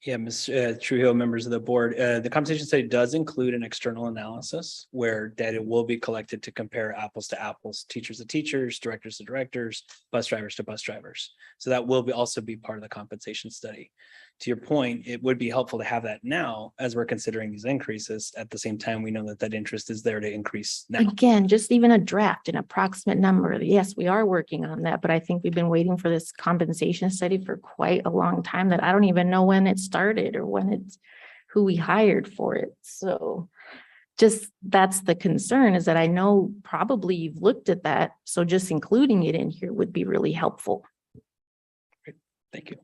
Yeah, Ms. Trujillo, members of the board, the compensation study does include an external analysis where data will be collected to compare apples to apples, teachers to teachers, directors to directors, bus drivers to bus drivers. So that will also be part of the compensation study. To your point, it would be helpful to have that now as we're considering these increases. At the same time, we know that interest is there to increase now. Again, just even a draft, an approximate number. Yes, we are working on that, but I think we've been waiting for this compensation study for quite a long time that I don't even know when it started or who we hired for it. So just, that's the concern, is that I know probably you've looked at that. So just including it in here would be really helpful. Thank you.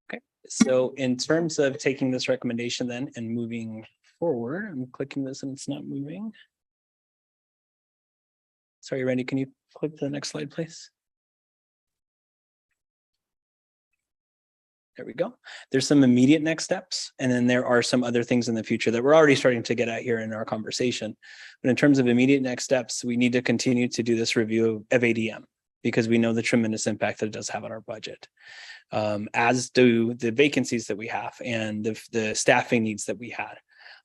Okay, so in terms of taking this recommendation then and moving forward, I'm clicking this and it's not moving. Sorry, Randy, can you click to the next slide, please? There we go. There's some immediate next steps, and then there are some other things in the future that we're already starting to get at here in our conversation. But in terms of immediate next steps, we need to continue to do this review of ADM because we know the tremendous impact that it does have on our budget, as do the vacancies that we have and the staffing needs that we had.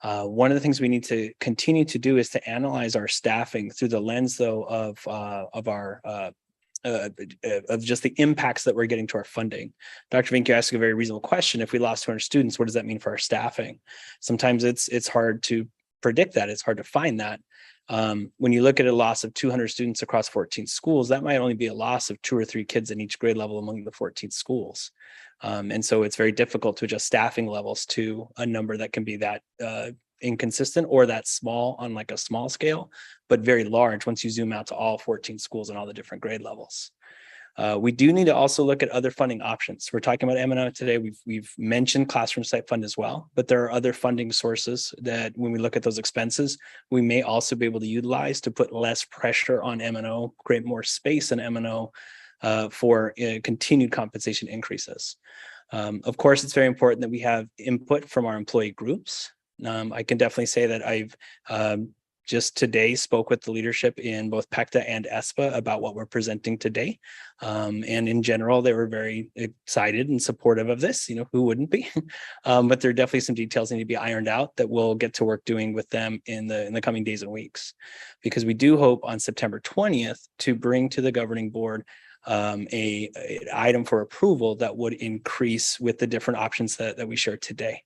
One of the things we need to continue to do is to analyze our staffing through the lens, though, of just the impacts that we're getting to our funding. Dr. Vink, you asked a very reasonable question. If we lost 200 students, what does that mean for our staffing? Sometimes it's hard to predict that. It's hard to find that. When you look at a loss of 200 students across 14 schools, that might only be a loss of 2 or 3 kids in each grade level among the 14 schools. And so it's very difficult to adjust staffing levels to a number that can be that inconsistent or that small on like a small scale, but very large once you zoom out to all 14 schools and all the different grade levels. We do need to also look at other funding options. We're talking about M&O today. We've mentioned classroom site fund as well, but there are other funding sources that when we look at those expenses, we may also be able to utilize to put less pressure on M&O, create more space in M&O for continued compensation increases. Of course, it's very important that we have input from our employee groups. I can definitely say that I've just today spoke with the leadership in both PECTA and ESPA about what we're presenting today. And in general, they were very excited and supportive of this. You know, who wouldn't be? But there are definitely some details that need to be ironed out that we'll get to work doing with them in the coming days and weeks. Because we do hope on September 20th to bring to the governing board an item for approval that would increase with the different options that we shared today.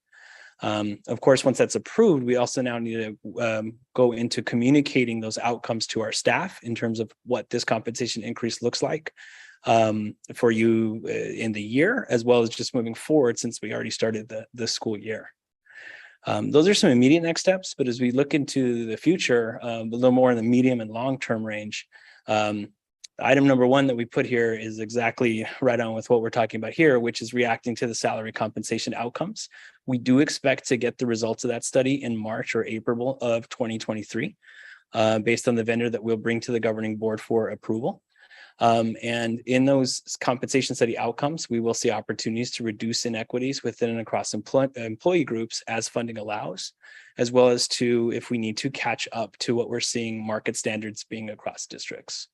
Of course, once that's approved, we also now need to go into communicating those outcomes to our staff in terms of what this compensation increase looks like for you in the year, as well as just moving forward since we already started the school year. Those are some immediate next steps, but as we look into the future, a little more in the medium and long-term range, item number 1 that we put here is exactly right on with what we're talking about here, which is reacting to the salary compensation outcomes. We do expect to get the results of that study in March or April of 2023, based on the vendor that we'll bring to the governing board for approval. And in those compensation study outcomes, we will see opportunities to reduce inequities within and across employee groups as funding allows, as well as to, if we need to, catch up to what we're seeing market standards being across districts.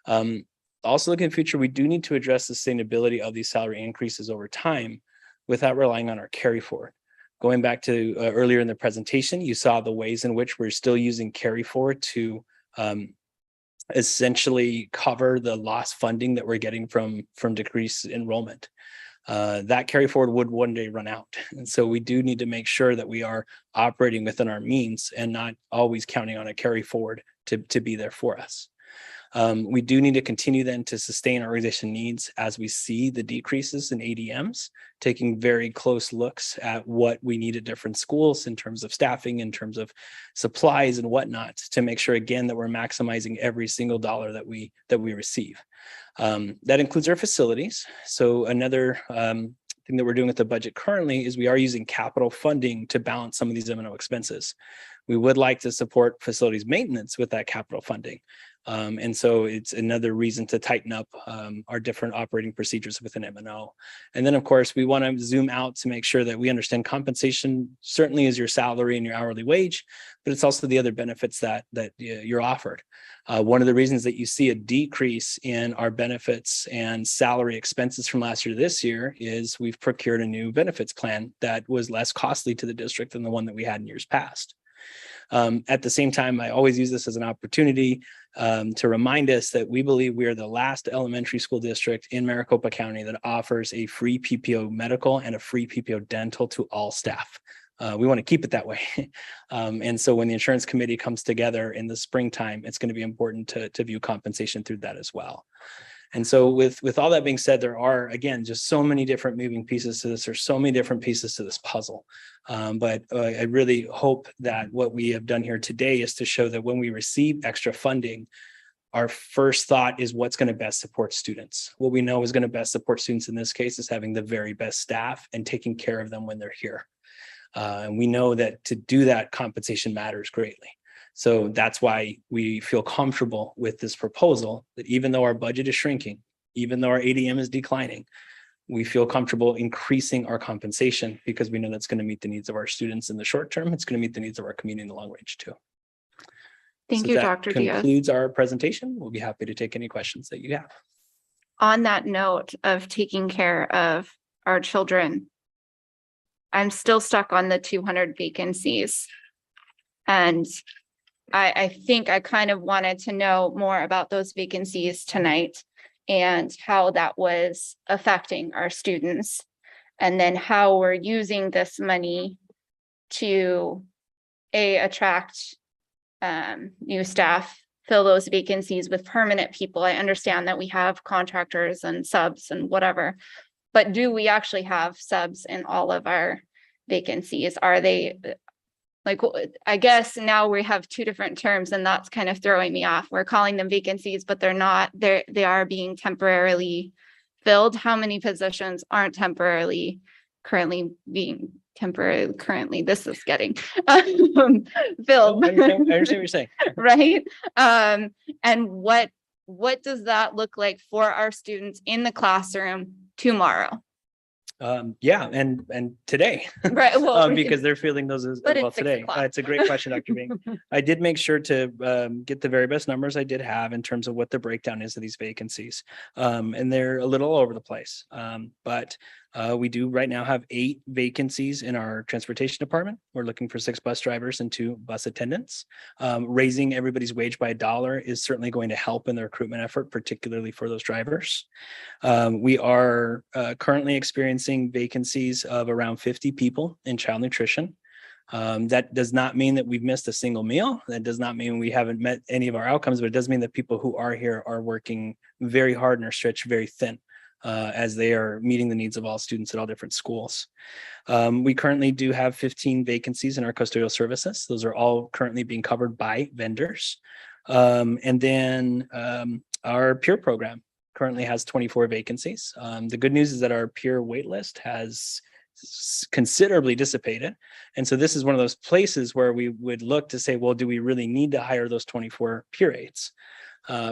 Also looking at the future, we do need to address the sustainability of these salary increases over time without relying on our carry forward. Going back to earlier in the presentation, you saw the ways in which we're still using carry forward to essentially cover the lost funding that we're getting from decreased enrollment. That carry forward would one day run out. And so we do need to make sure that we are operating within our means and not always counting on a carry forward to be there for us. We do need to continue then to sustain our organization needs as we see the decreases in ADMs, taking very close looks at what we need at different schools in terms of staffing, in terms of supplies and whatnot, to make sure again that we're maximizing every single dollar that we receive. That includes our facilities. So another thing that we're doing with the budget currently is we are using capital funding to balance some of these M&O expenses. We would like to support facilities maintenance with that capital funding. And so it's another reason to tighten up our different operating procedures within M&O. And then, of course, we want to zoom out to make sure that we understand compensation certainly is your salary and your hourly wage, but it's also the other benefits that you're offered. One of the reasons that you see a decrease in our benefits and salary expenses from last year to this year is we've procured a new benefits plan that was less costly to the district than the one that we had in years past. At the same time, I always use this as an opportunity to remind us that we believe we are the last elementary school district in Maricopa County that offers a free PPO medical and a free PPO dental to all staff. We want to keep it that way. And so when the insurance committee comes together in the springtime, it's going to be important to view compensation through that as well. And so with all that being said, there are, again, just so many different moving pieces to this. There's so many different pieces to this puzzle. But I really hope that what we have done here today is to show that when we receive extra funding, our first thought is what's going to best support students. What we know is going to best support students in this case is having the very best staff and taking care of them when they're here. And we know that to do that, compensation matters greatly. So that's why we feel comfortable with this proposal, that even though our budget is shrinking, even though our ADM is declining, we feel comfortable increasing our compensation because we know that's going to meet the needs of our students in the short term. It's going to meet the needs of our community in the long range too. Thank So you, that Dr. Diaz. concludes our presentation. We'll be happy to take any questions that you have. On that note of taking care of our children, I'm still stuck on the 200 vacancies. And I think I kind of wanted to know more about those vacancies tonight and how that was affecting our students. And then how we're using this money to attract new staff, fill those vacancies with permanent people. I understand that we have contractors and subs and whatever, but do we actually have subs in all of our vacancies? Are they like, I guess now we have two different terms and that's kind of throwing me off. We're calling them vacancies, but they're not, they are being temporarily filled. How many positions aren't temporarily currently, this is getting filled. I understand what you're saying. Right? And what does that look like for our students in the classroom tomorrow? Yeah, and today, Right, well, because they're feeling those as But well it's 6 today. o'clock. It's a great question, Dr. Bing. I did make sure to get the very best numbers I did have in terms of what the breakdown is of these vacancies. And they're a little all over the place. But we do right now have 8 vacancies in our transportation department. We're looking for 6 bus drivers and 2 bus attendants. Raising everybody's wage by $1 is certainly going to help in the recruitment effort, particularly for those drivers. We are currently experiencing vacancies of around 50 people in child nutrition. That does not mean that we've missed a single meal. That does not mean we haven't met any of our outcomes, but it does mean that people who are here are working very hard and are stretched very thin as they are meeting the needs of all students at all different schools. We currently do have 15 vacancies in our custodial services. Those are all currently being covered by vendors. And then our peer program currently has 24 vacancies. The good news is that our peer wait list has considerably dissipated. And so this is one of those places where we would look to say, well, do we really need to hire those 24 peer aides?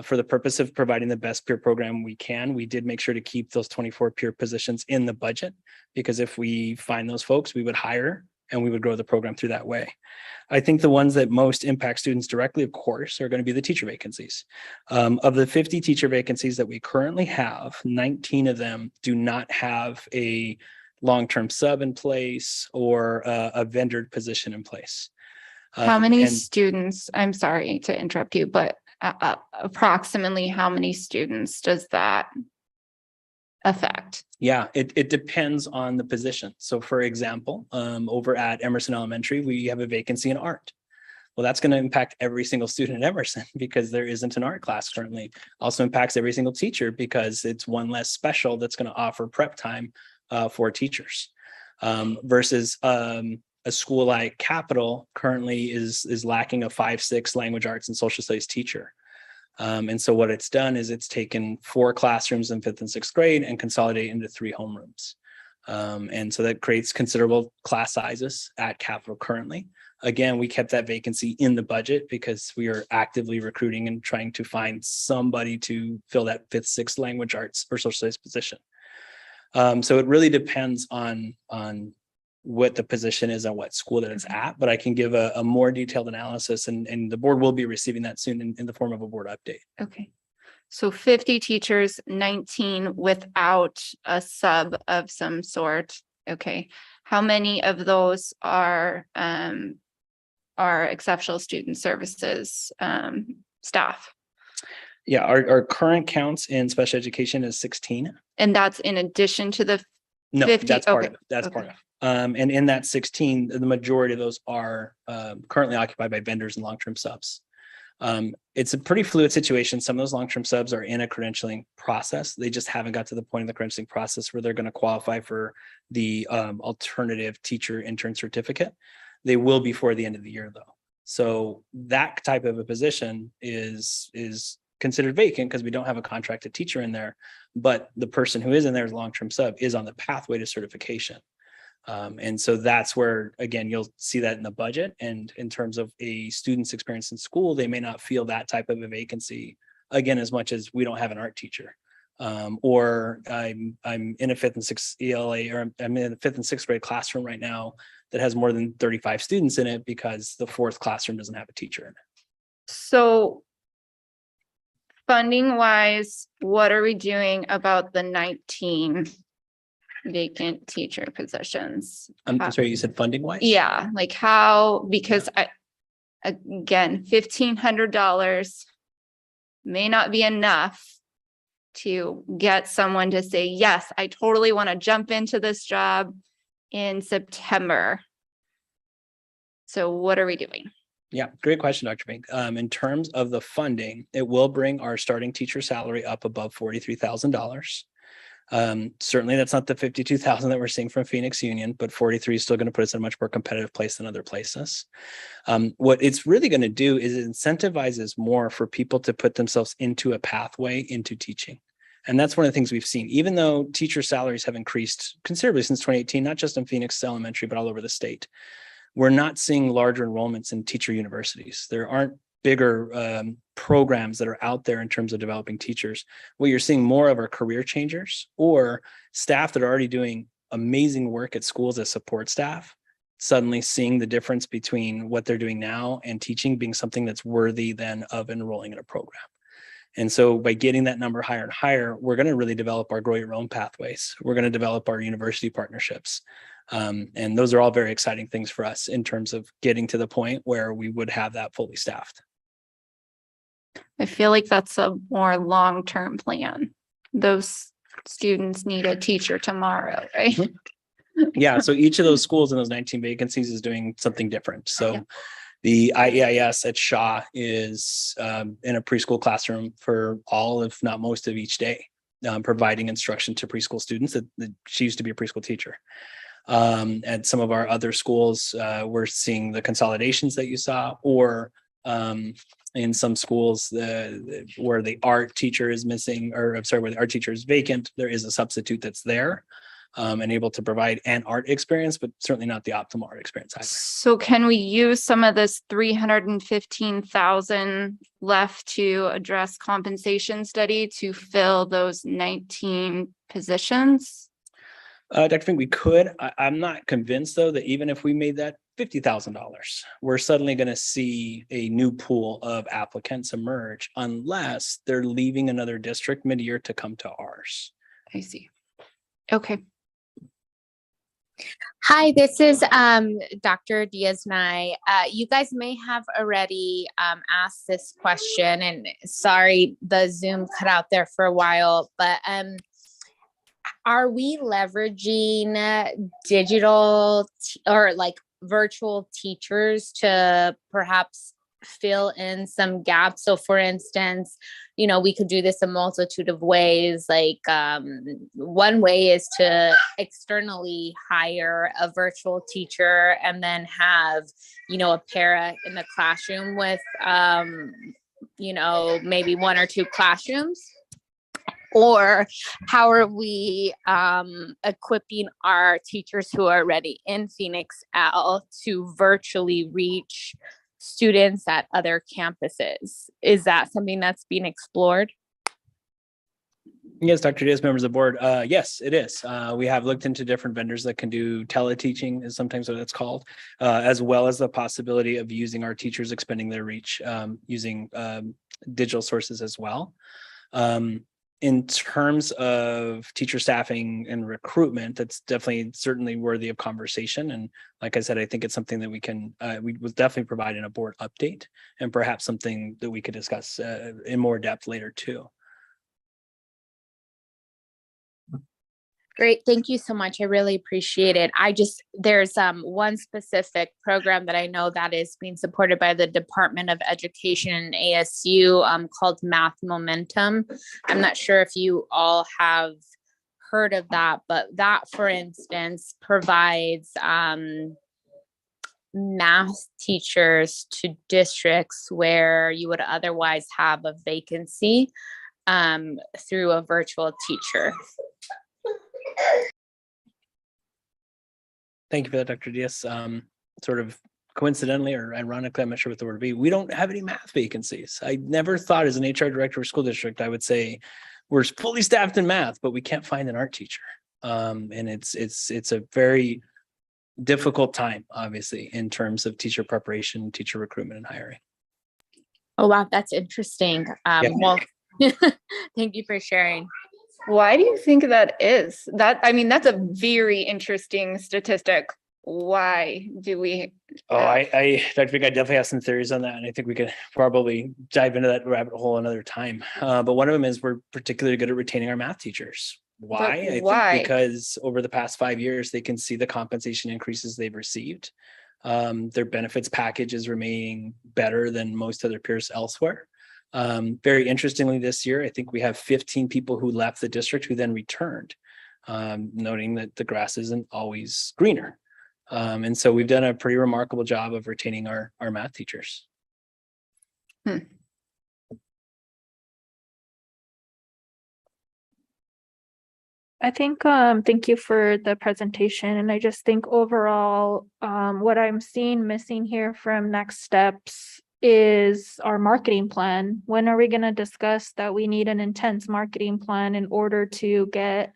For the purpose of providing the best peer program we can, we did make sure to keep those 24 peer positions in the budget, because if we find those folks, we would hire and we would grow the program through that way. I think the ones that most impact students directly, of course, are going to be the teacher vacancies. Of the 50 teacher vacancies that we currently have, 19 of them do not have a long-term sub in place or a vendored position in place. How many and- students, I'm sorry to interrupt you, but approximately how many students does that affect? Yeah, it depends on the position. So for example, over at Emerson Elementary, we have a vacancy in art. Well, that's going to impact every single student at Emerson because there isn't an art class currently. Also impacts every single teacher because it's one less special that's going to offer prep time for teachers. Versus a school like Capital currently is lacking a 5-6 language arts and social studies teacher. And so what it's done is it's taken 4 classrooms in 5th and 6th grade and consolidate into 3 homerooms. And so that creates considerable class sizes at Capital currently. Again, we kept that vacancy in the budget because we are actively recruiting and trying to find somebody to fill that 5th, 6th language arts or social studies position. So it really depends on what the position is and what school that it's at, but I can give a more detailed analysis and the board will be receiving that soon in the form of a board update. Okay. So 50 teachers, 19 without a sub of some sort. Okay. How many of those are exceptional student services staff? Yeah, our current counts in special education is 16. And that's in addition to the No, 50? that's part Okay, of it. That's okay. part of it. And in that 16, the majority of those are currently occupied by vendors and long-term subs. It's a pretty fluid situation. Some of those long-term subs are in a credentialing process. They just haven't got to the point of the credentialing process where they're going to qualify for the alternative teacher intern certificate. They will before the end of the year, though. So that type of a position is considered vacant because we don't have a contracted teacher in there, but the person who is in there as long-term sub is on the pathway to certification. And so that's where, again, you'll see that in the budget. And in terms of a student's experience in school, they may not feel that type of a vacancy, again, as much as we don't have an art teacher. Or I'm in a 5th and 6th ELA, or I'm in a 5th and 6th grade classroom right now that has more than 35 students in it because the 4th classroom doesn't have a teacher in it. So funding wise, what are we doing about the 19 vacant teacher positions? I'm sorry, you said funding wise? Yeah, like how, because again, $1,500 may not be enough to get someone to say, yes, I totally want to jump into this job in September. So what are we doing? Yeah, great question, Dr. Fink. In terms of the funding, it will bring our starting teacher salary up above $43,000. Certainly that's not the 52,000 that we're seeing from Phoenix Union, but 43 is still going to put us in a much more competitive place than other places. What it's really going to do is it incentivizes more for people to put themselves into a pathway into teaching. And that's one of the things we've seen, even though teacher salaries have increased considerably since 2018, not just in Phoenix Elementary, but all over the state. We're not seeing larger enrollments in teacher universities. There aren't bigger programs that are out there in terms of developing teachers. What you're seeing more of are career changers or staff that are already doing amazing work at schools as support staff, suddenly seeing the difference between what they're doing now and teaching being something that's worthy then of enrolling in a program. And so by getting that number higher and higher, we're going to really develop our grow your own pathways. We're going to develop our university partnerships. And those are all very exciting things for us in terms of getting to the point where we would have that fully staffed. I feel like that's a more long-term plan. Those students need a teacher tomorrow, right? Yeah, so each of those schools in those 19 vacancies is doing something different. So Yeah. the IEIS at Shaw is in a preschool classroom for all, if not most of each day, providing instruction to preschool students. That she used to be a preschool teacher. At some of our other schools, we're seeing the consolidations that you saw, or in some schools where the art teacher is missing, or I'm sorry, where the art teacher is vacant, there is a substitute that's there and able to provide an art experience, but certainly not the optimal art experience either. So can we use some of this 315,000 left to address compensation study to fill those 19 positions? Dr. Fink, we could. I'm not convinced, though, that even if we made that $50,000, we're suddenly going to see a new pool of applicants emerge unless they're leaving another district mid-year to come to ours. I see. Okay. Hi, this is Dr. Diaz-Nye. You guys may have already asked this question, and sorry, the Zoom cut out there for a while, but are we leveraging digital or like virtual teachers to perhaps fill in some gaps? So for instance, you know, we could do this a multitude of ways. Like one way is to externally hire a virtual teacher and then have, you know, a para in the classroom with, you know, maybe 1 or 2 classrooms. Or how are we equipping our teachers who are already in Phoenix L to virtually reach students at other campuses? Is that something that's being explored? Yes, Dr. Diaz, members of the board. Yes, it is. We have looked into different vendors that can do teleteaching, is sometimes what it's called, as well as the possibility of using our teachers expanding their reach using digital sources as well. In terms of teacher staffing and recruitment, that's definitely certainly worthy of conversation. And like I said, I think it's something that we can, we will definitely provide in a board update and perhaps something that we could discuss in more depth later too. Great. Thank you so much. I really appreciate it. There's one specific program that I know that is being supported by the Department of Education and ASU called Math Momentum. I'm not sure if you all have heard of that, but that, for instance, provides math teachers to districts where you would otherwise have a vacancy through a virtual teacher. Thank you for that, Dr. Diaz. Sort of coincidentally or ironically, I'm not sure what the word would be. We don't have any math vacancies. I never thought as an HR director of school district, I would say we're fully staffed in math, but we can't find an art teacher. And it's a very difficult time, obviously, in terms of teacher preparation, teacher recruitment and hiring. Oh, wow. That's interesting. Well, thank you for sharing. Why do you think that is? I mean, that's a very interesting statistic. Why do we? Dr. Vick, I definitely have some theories on that, and I think we could probably dive into that rabbit hole another time. But one of them is we're particularly good at retaining our math teachers. Why? Why? I think because over the past 5 years, they can see the compensation increases they've received. Their benefits package is remaining better than most other peers elsewhere. Very interestingly, this year, I think we have 15 people who left the district who then returned, noting that the grass isn't always greener. And so we've done a pretty remarkable job of retaining our math teachers. I think, thank you for the presentation. And I just think overall, what I'm seeing missing here from next steps is our marketing plan. When are we going to discuss that we need an intense marketing plan in order to get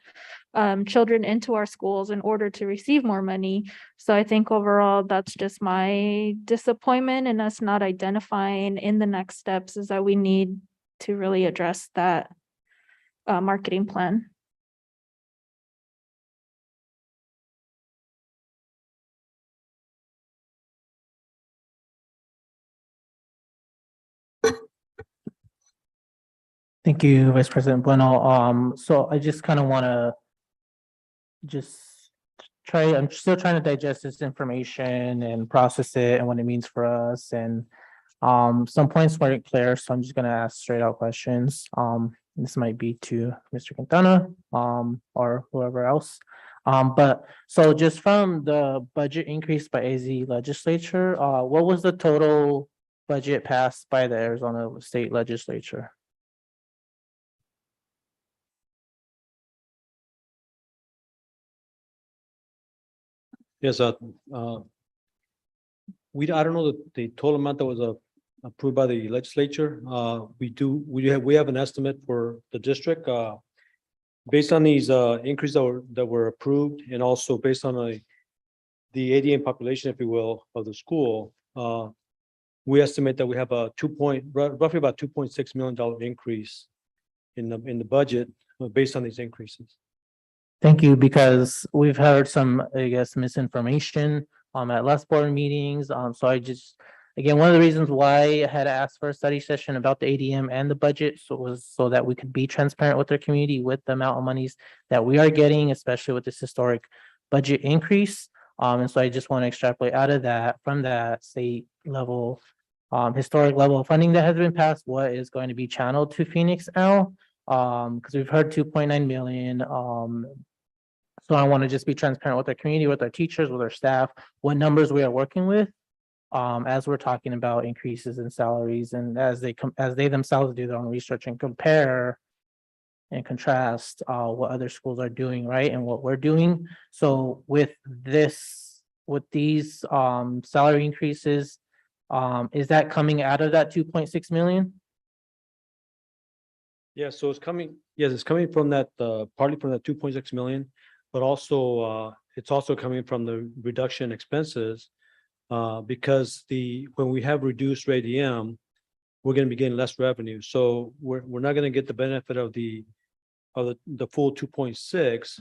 children into our schools in order to receive more money? So I think overall, that's just my disappointment in us not identifying in the next steps is that we need to really address that marketing plan. Thank you, Vice President Bueno. So I just kind of want to I'm still trying to digest this information and process it and what it means for us. And some points weren't clear, so I'm just going to ask straight out questions. This might be to Mr. Quintana or whoever else. But so just from the budget increase by AZ legislature, what was the total budget passed by the Arizona State Legislature? Yes, I don't know the total amount that was approved by the legislature. We have an estimate for the district, based on these, increases that were approved, and also based on the ADM population, if you will, of the school. We estimate that we have roughly about $2.6 million increase in the budget based on these increases. Thank you, because we've heard some, I guess, misinformation at last board meetings. So again, one of the reasons why I had asked for a study session about the ADM and the budget was so that we could be transparent with our community with the amount of monies that we are getting, especially with this historic budget increase. And so I just want to extrapolate out of that, from that state level, historic level of funding that has been passed, what is going to be channeled to Phoenix now. Because we've heard 2.9 million. So I want to just be transparent with our community, with our teachers, with our staff, what numbers we are working with, as we're talking about increases in salaries, and as they themselves do their own research and compare and contrast what other schools are doing, right, and what we're doing. So with these salary increases, is that coming out of that 2.6 million? Yeah, so it's coming from that, partly from that 2.6 million, but also it's also coming from the reduction in expenses, because when we have reduced ADM, we're going to be getting less revenue. So we're not going to get the benefit of the full 2.6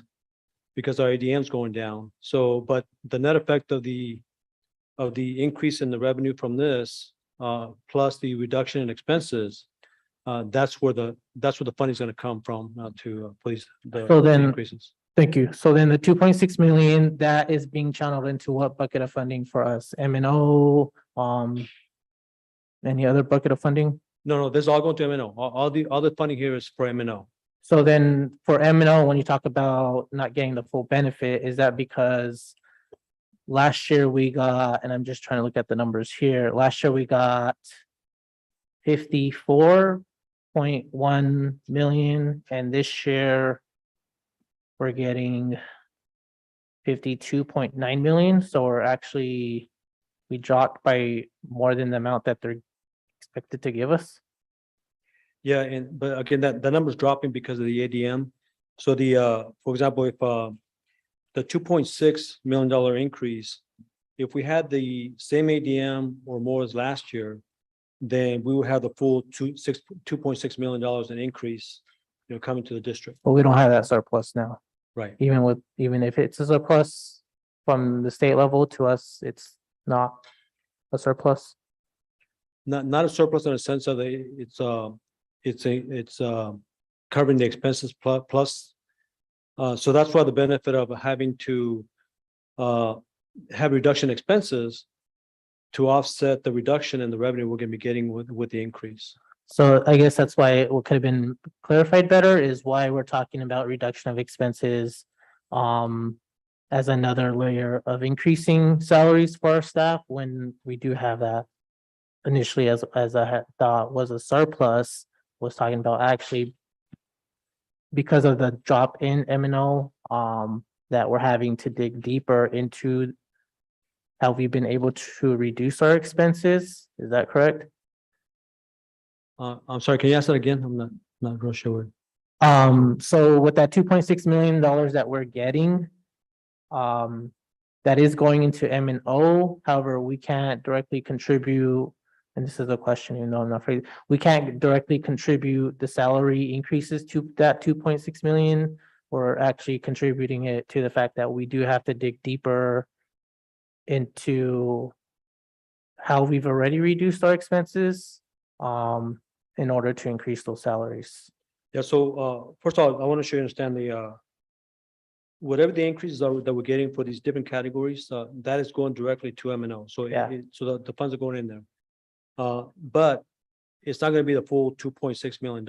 because our ADM is going down. So, but the net effect of the increase in the revenue from this, plus the reduction in expenses, that's where the funding is going to come from, for these So then, increases. Thank you. So then the 2.6 million, that is being channeled into what bucket of funding for us? M&O, any other bucket of funding? No, this is all going to M&O. All the funding here is for M&O. So then for M&O, when you talk about not getting the full benefit, is that because last year we got, and I'm just trying to look at the numbers here, last year we got 54.1 million, and this year we're getting 52.9 million, so we dropped by more than the amount that they're expected to give us. Yeah, but again, the number's dropping because of the ADM. So for example, if the $2.6 million increase, if we had the same ADM or more as last year, then we would have the full $2.6 million in increase, coming to the district. But we don't have that surplus now, Right. even if it's a surplus from the state level to us, it's not a surplus. Not a surplus in the sense of it's covering the expenses plus. So that's why the benefit of having to have reduction expenses to offset the reduction in the revenue we're going to be getting with the increase. So I guess that's why what could have been clarified better is why we're talking about reduction of expenses as another layer of increasing salaries for our staff when we do have that initially as I had thought was a surplus, was talking about actually because of the drop in M&O that we're having to dig deeper into how we've been able to reduce our expenses. Is that correct? I'm sorry, can you ask that again? I'm not real sure. So with that $2.6 million that we're getting, that is going into M&O. However, we can't directly contribute, and this is a question, I'm not afraid, we can't directly contribute the salary increases to that 2.6 million. We're actually contributing it to the fact that we do have to dig deeper into how we've already reduced our expenses in order to increase those salaries. Yeah, so first of all, I want to sure you understand whatever the increases are that we're getting for these different categories, that is going directly to M&O. So Yeah. so the funds are going in there. But it's not going to be the full $2.6 million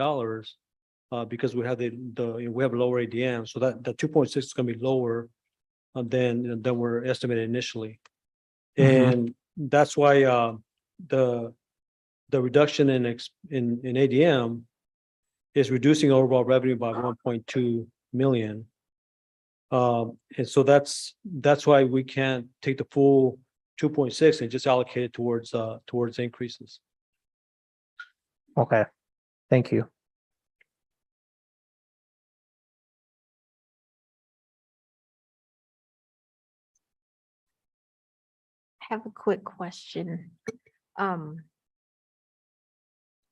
because we have we have lower ADM. So that the 2.6 is going to be lower than we're estimated initially. And that's why the reduction in ADM is reducing overall revenue by 1.2 million. And so that's why we can't take the full 2.6 and just allocate it towards increases. Okay, thank you. I have a quick question.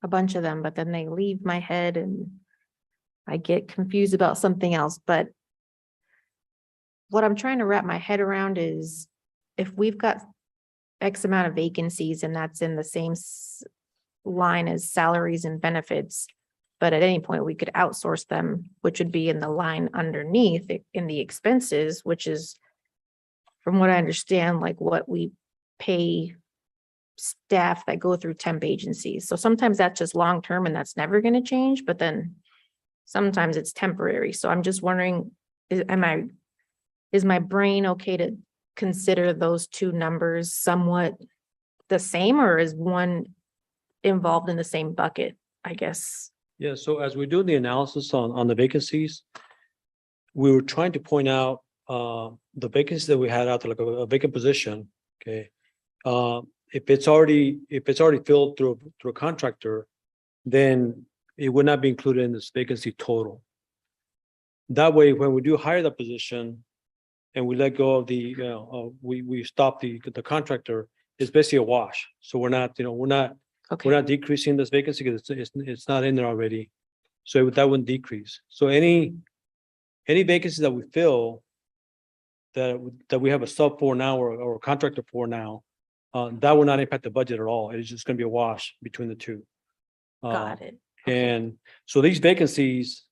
A bunch of them, but then they leave my head and I get confused about something else, but what I'm trying to wrap my head around is if we've got X amount of vacancies and that's in the same line as salaries and benefits, but at any point we could outsource them, which would be in the line underneath in the expenses, which is, from what I understand, like what we pay staff that go through temp agencies. So sometimes that's just long-term and that's never going to change, but then sometimes it's temporary. So I'm just wondering, is my brain okay to consider those two numbers somewhat the same, or is one involved in the same bucket, I guess? Yeah, so as we do the analysis on the vacancies, we were trying to point out the vacancies that we had out there, like a vacant position. Okay. If it's already filled through a contractor, then it would not be included in this vacancy total. That way, when we do hire the position and we let go of we stop the contractor, it's basically a wash. So we're not decreasing this vacancy because it's not in there already. So that wouldn't decrease. So any vacancies that we fill that we have a sub for now or a contractor for now, that will not impact the budget at all. It's just going to be a wash between the two. Got it. And so these vacancies,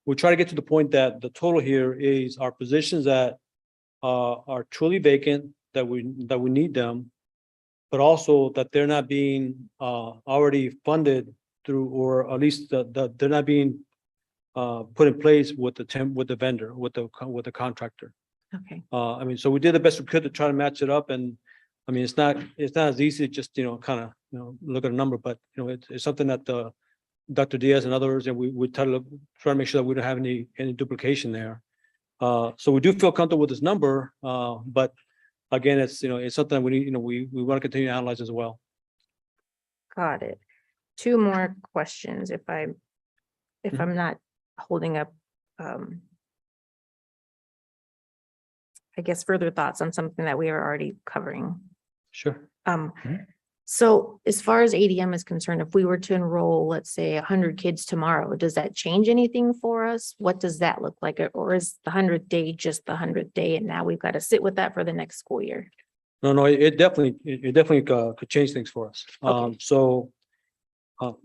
we try to get to the point that the total here is our positions that are truly vacant, that we need them, but also that they're not being already funded through, or at least they're not being put in place with the vendor, with the contractor. Okay. I mean, so we did the best we could to try to match it up, and I mean, it's not as easy to just, kind of, look at a number, but it's something that Dr. Diaz and others, and we try to make sure that we don't have any duplication there. So we do feel comfortable with this number, but again, it's something that we need, we want to continue to analyze as well. Got it. Two more questions if I'm not holding up, I guess further thoughts on something that we are already covering. Sure. So as far as ADM is concerned, if we were to enroll, let's say 100 kids tomorrow, does that change anything for us? What does that look like? Or is the 100th day just the 100th day and now we've got to sit with that for the next school year? No, it definitely could change things for us. Okay. So,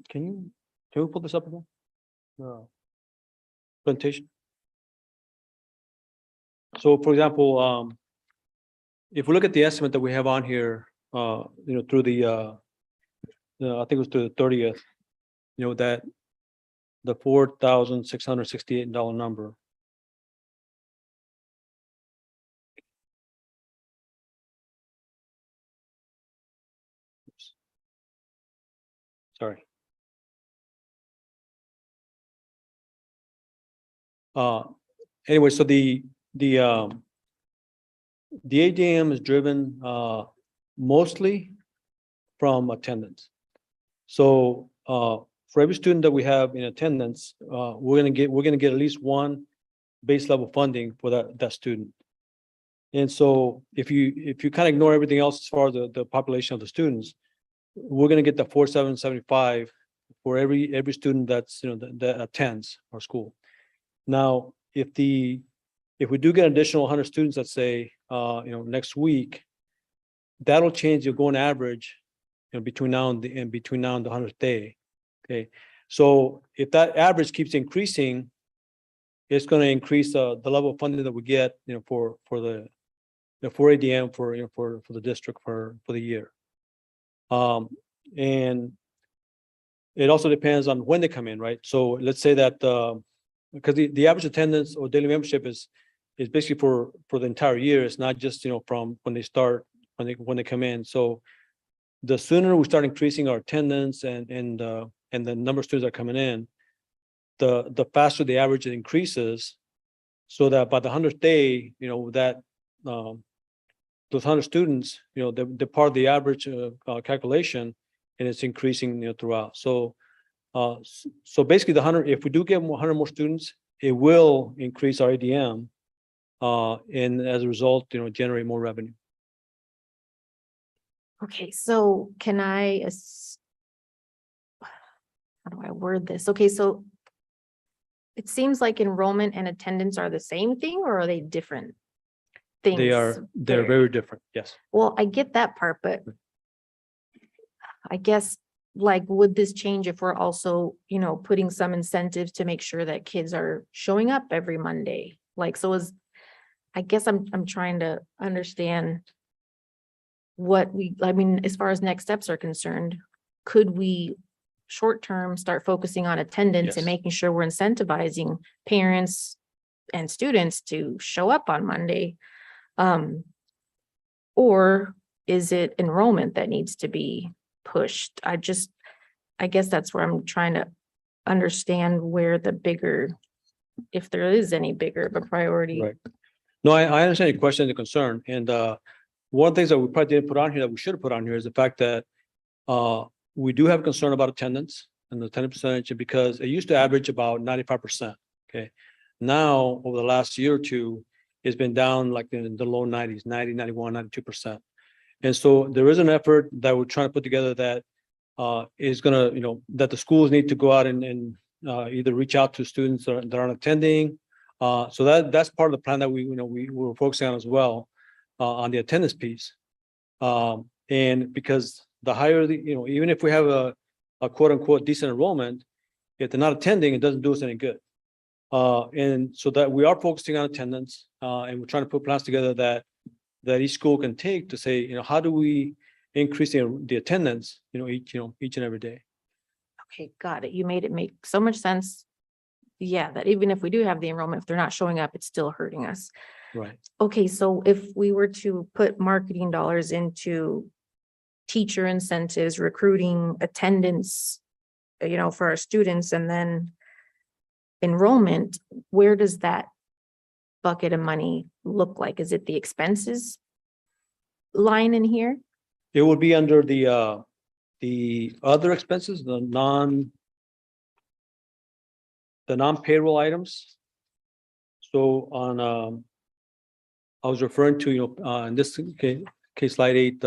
can we pull this up again? Presentation. So, for example, if we look at the estimate that we have on here, through the, I think it was to the 30th, that the $4,668 number. Oops. Sorry. Anyway, so the ADM is driven mostly from attendance. So for every student that we have in attendance, we're gonna get at least one base level funding for that student. And so if you kind of ignore everything else as far as the population of the students, we're gonna get the 4,775 for every student that's that attends our school. Now, if we do get an additional 100 students, let's say, next week, that'll change your going average, between now and the 100th day. Okay, so if that average keeps increasing, it's going to increase the level of funding that we get, for ADM for the district for the year. And it also depends on when they come in, right? So let's say that because the average attendance or daily membership is basically for the entire year. It's not just from when they start, when they come in. So the sooner we start increasing our attendance and the number of students that are coming in, the faster the average increases, so that by the 100th day, that those 100 students, they're part of the average calculation, and it's increasing throughout. So basically the 100, if we do get 100 more students, it will increase our ADM, and as a result, generate more revenue. Okay, so can how do I word this? Okay, so it seems like enrollment and attendance are the same thing, or are they different things? They're very different. Yes. Well, I get that part, but I guess would this change if we're also, putting some incentives to make sure that kids are showing up every Monday? I guess I'm trying to understand as far as next steps are concerned, could we short-term start focusing on attendance Yes. and making sure we're incentivizing parents and students to show up on Monday? Or is it enrollment that needs to be pushed? I guess that's where I'm trying to understand where the bigger, if there is any bigger of a priority. Right. No, I understand your question and your concern. And one of the things that we probably didn't put on here that we should have put on here is the fact that we do have concern about attendance and the attendance percentage, because it used to average about 95%. Okay. Now, over the last year or two, it's been down like in the low 90s, 90, 91, 92%. And so there is an effort that we're trying to put together that is going to, that the schools need to go out and either reach out to students that aren't attending. So that's part of the plan that we were focusing on as well, on the attendance piece. And because the higher even if we have a quote unquote decent enrollment, if they're not attending, it doesn't do us any good. And so that we are focusing on attendance, and we're trying to put plans together that each school can take to say, how do we increase the attendance, each and every day. Okay, got it. You made it make so much sense. Yeah, that even if we do have the enrollment, if they're not showing up, it's still hurting us. Right. Okay, so if we were to put marketing dollars into teacher incentives, recruiting, attendance, for our students, and then enrollment, where does that bucket of money look like? Is it the expenses line in here? It would be under the other expenses, the non-payroll items. So I was referring to, in this case, slide 8,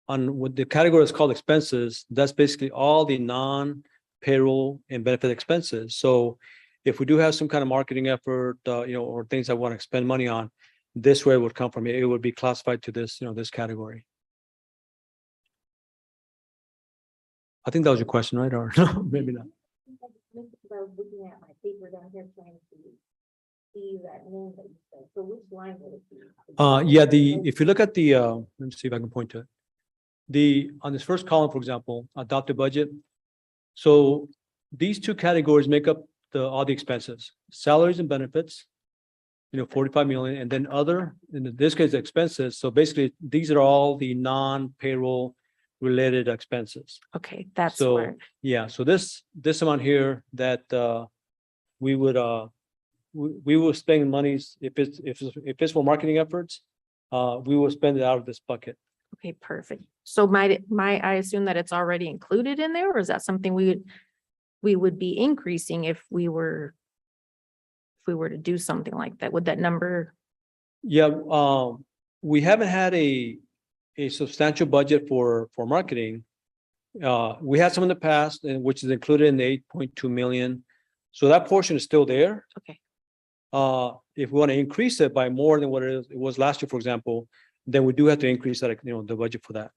on what the category is called expenses, that's basically all the non-payroll and benefit expenses. So if we do have some kind of marketing effort, or things I want to spend money on, this way it would come from it. It would be classified to this, this category. I think that was your question, right? Or no, maybe not. I was looking at my paper down here trying to see that name that you said. So which line would it be? Yeah, if you look at the, let me see if I can point to it. On this first column, for example, adopted budget. So these two categories make up all the expenses, salaries and benefits, 45 million, and then other, in this case, expenses. So basically, these are all the non-payroll related expenses. Okay, that's So, where, yeah, so this amount here that we will spend monies, if it's for marketing efforts, we will spend it out of this bucket. okay, perfect. So I assume that it's already included in there, or is that something we would be increasing if we were to do something like that? Would that number? Yeah, we haven't had a substantial budget for marketing. We had some in the past, and which is included in the 8.2 million. So that portion is still there. Okay. If we want to increase it by more than what it was last year, for example, then we do have to increase that, the budget for that.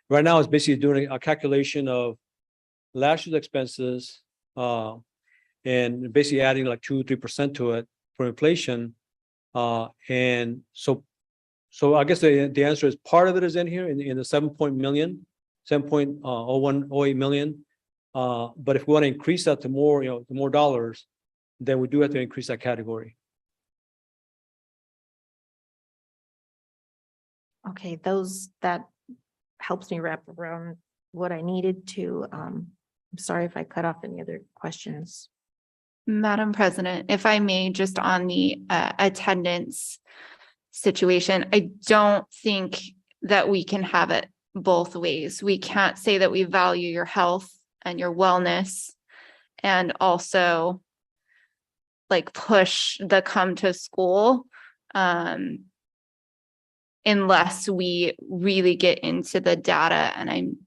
Right now, it's basically doing a calculation of last year's expenses, and basically adding like 2-3% to it for inflation. And so I guess the answer is part of it is in here in the 7.01 8 million. But if we want to increase that to more, to more dollars, then we do have to increase that category. Okay, that helps me wrap around what I needed to. I'm sorry if I cut off any other questions. Madam President, if I may, just on the attendance situation, I don't think that we can have it both ways. We can't say that we value your health and your wellness and also like push the come to school unless we really get into the data. And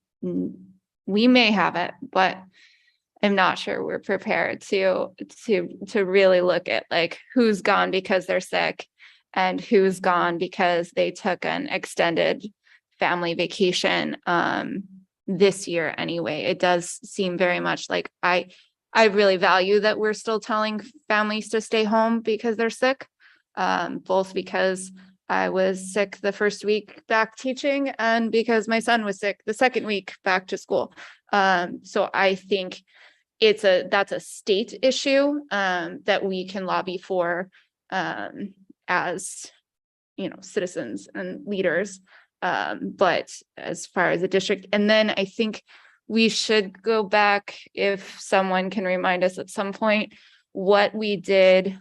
we may have it, but I'm not sure we're prepared to really look at like who's gone because they're sick and who's gone because they took an extended family vacation this year anyway. It does seem very much like I really value that we're still telling families to stay home because they're sick, both because I was sick the first week back teaching and because my son was sick the second week back to school. So I think that's a state issue that we can lobby for as citizens and leaders. But as far as the district, and then I think we should go back, if someone can remind us at some point what we did.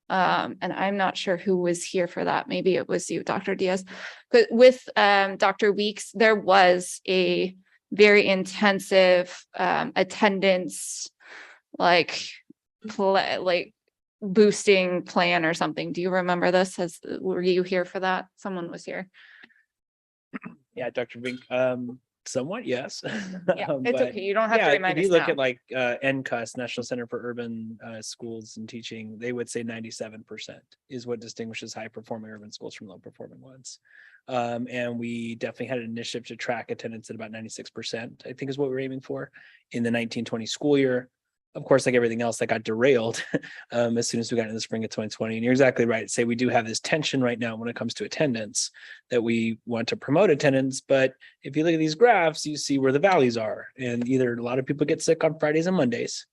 And I'm not sure who was here for that. Maybe it was you, Dr. Diaz. But with Dr. Weeks, there was a very intensive attendance, like boosting plan or something. Do you remember this? Were you here for that? Someone was here. Yeah, Dr. Vink, somewhat, yes. Yeah, it's But okay. You don't have to yeah, remind if us you look now. at like NCUS, National Center for Urban Schools and Teaching, they would say 97% is what distinguishes high performing urban schools from low performing ones. And we definitely had an initiative to track attendance at about 96%, I think is what we're aiming for in the 1920 school year. of course, like everything else that got derailed as soon as we got into the spring of 2020. And you're exactly right. Say we do have this tension right now when it comes to attendance, that we want to promote attendance. But if you look at these graphs, you see where the valleys are. And either a lot of people get sick on Fridays and Mondays,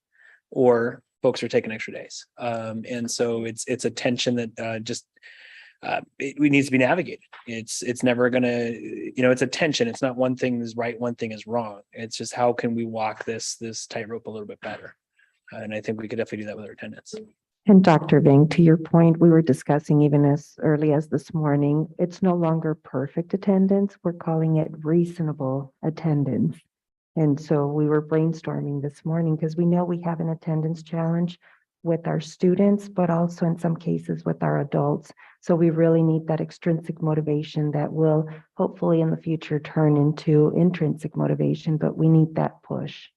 or folks are taking extra days. And so it's a tension that it needs to be navigated. It's never gonna, it's a tension. It's not one thing is right, one thing is wrong. It's just how can we walk this tightrope a little bit better? And I think we could definitely do that with our attendance. And Dr. Ving, to your point, we were discussing even as early as this morning, it's no longer perfect attendance. We're calling it reasonable attendance. And so we were brainstorming this morning because we know we have an attendance challenge with our students, but also in some cases with our adults. So we really need that extrinsic motivation that will hopefully in the future turn into intrinsic motivation, but we need that push.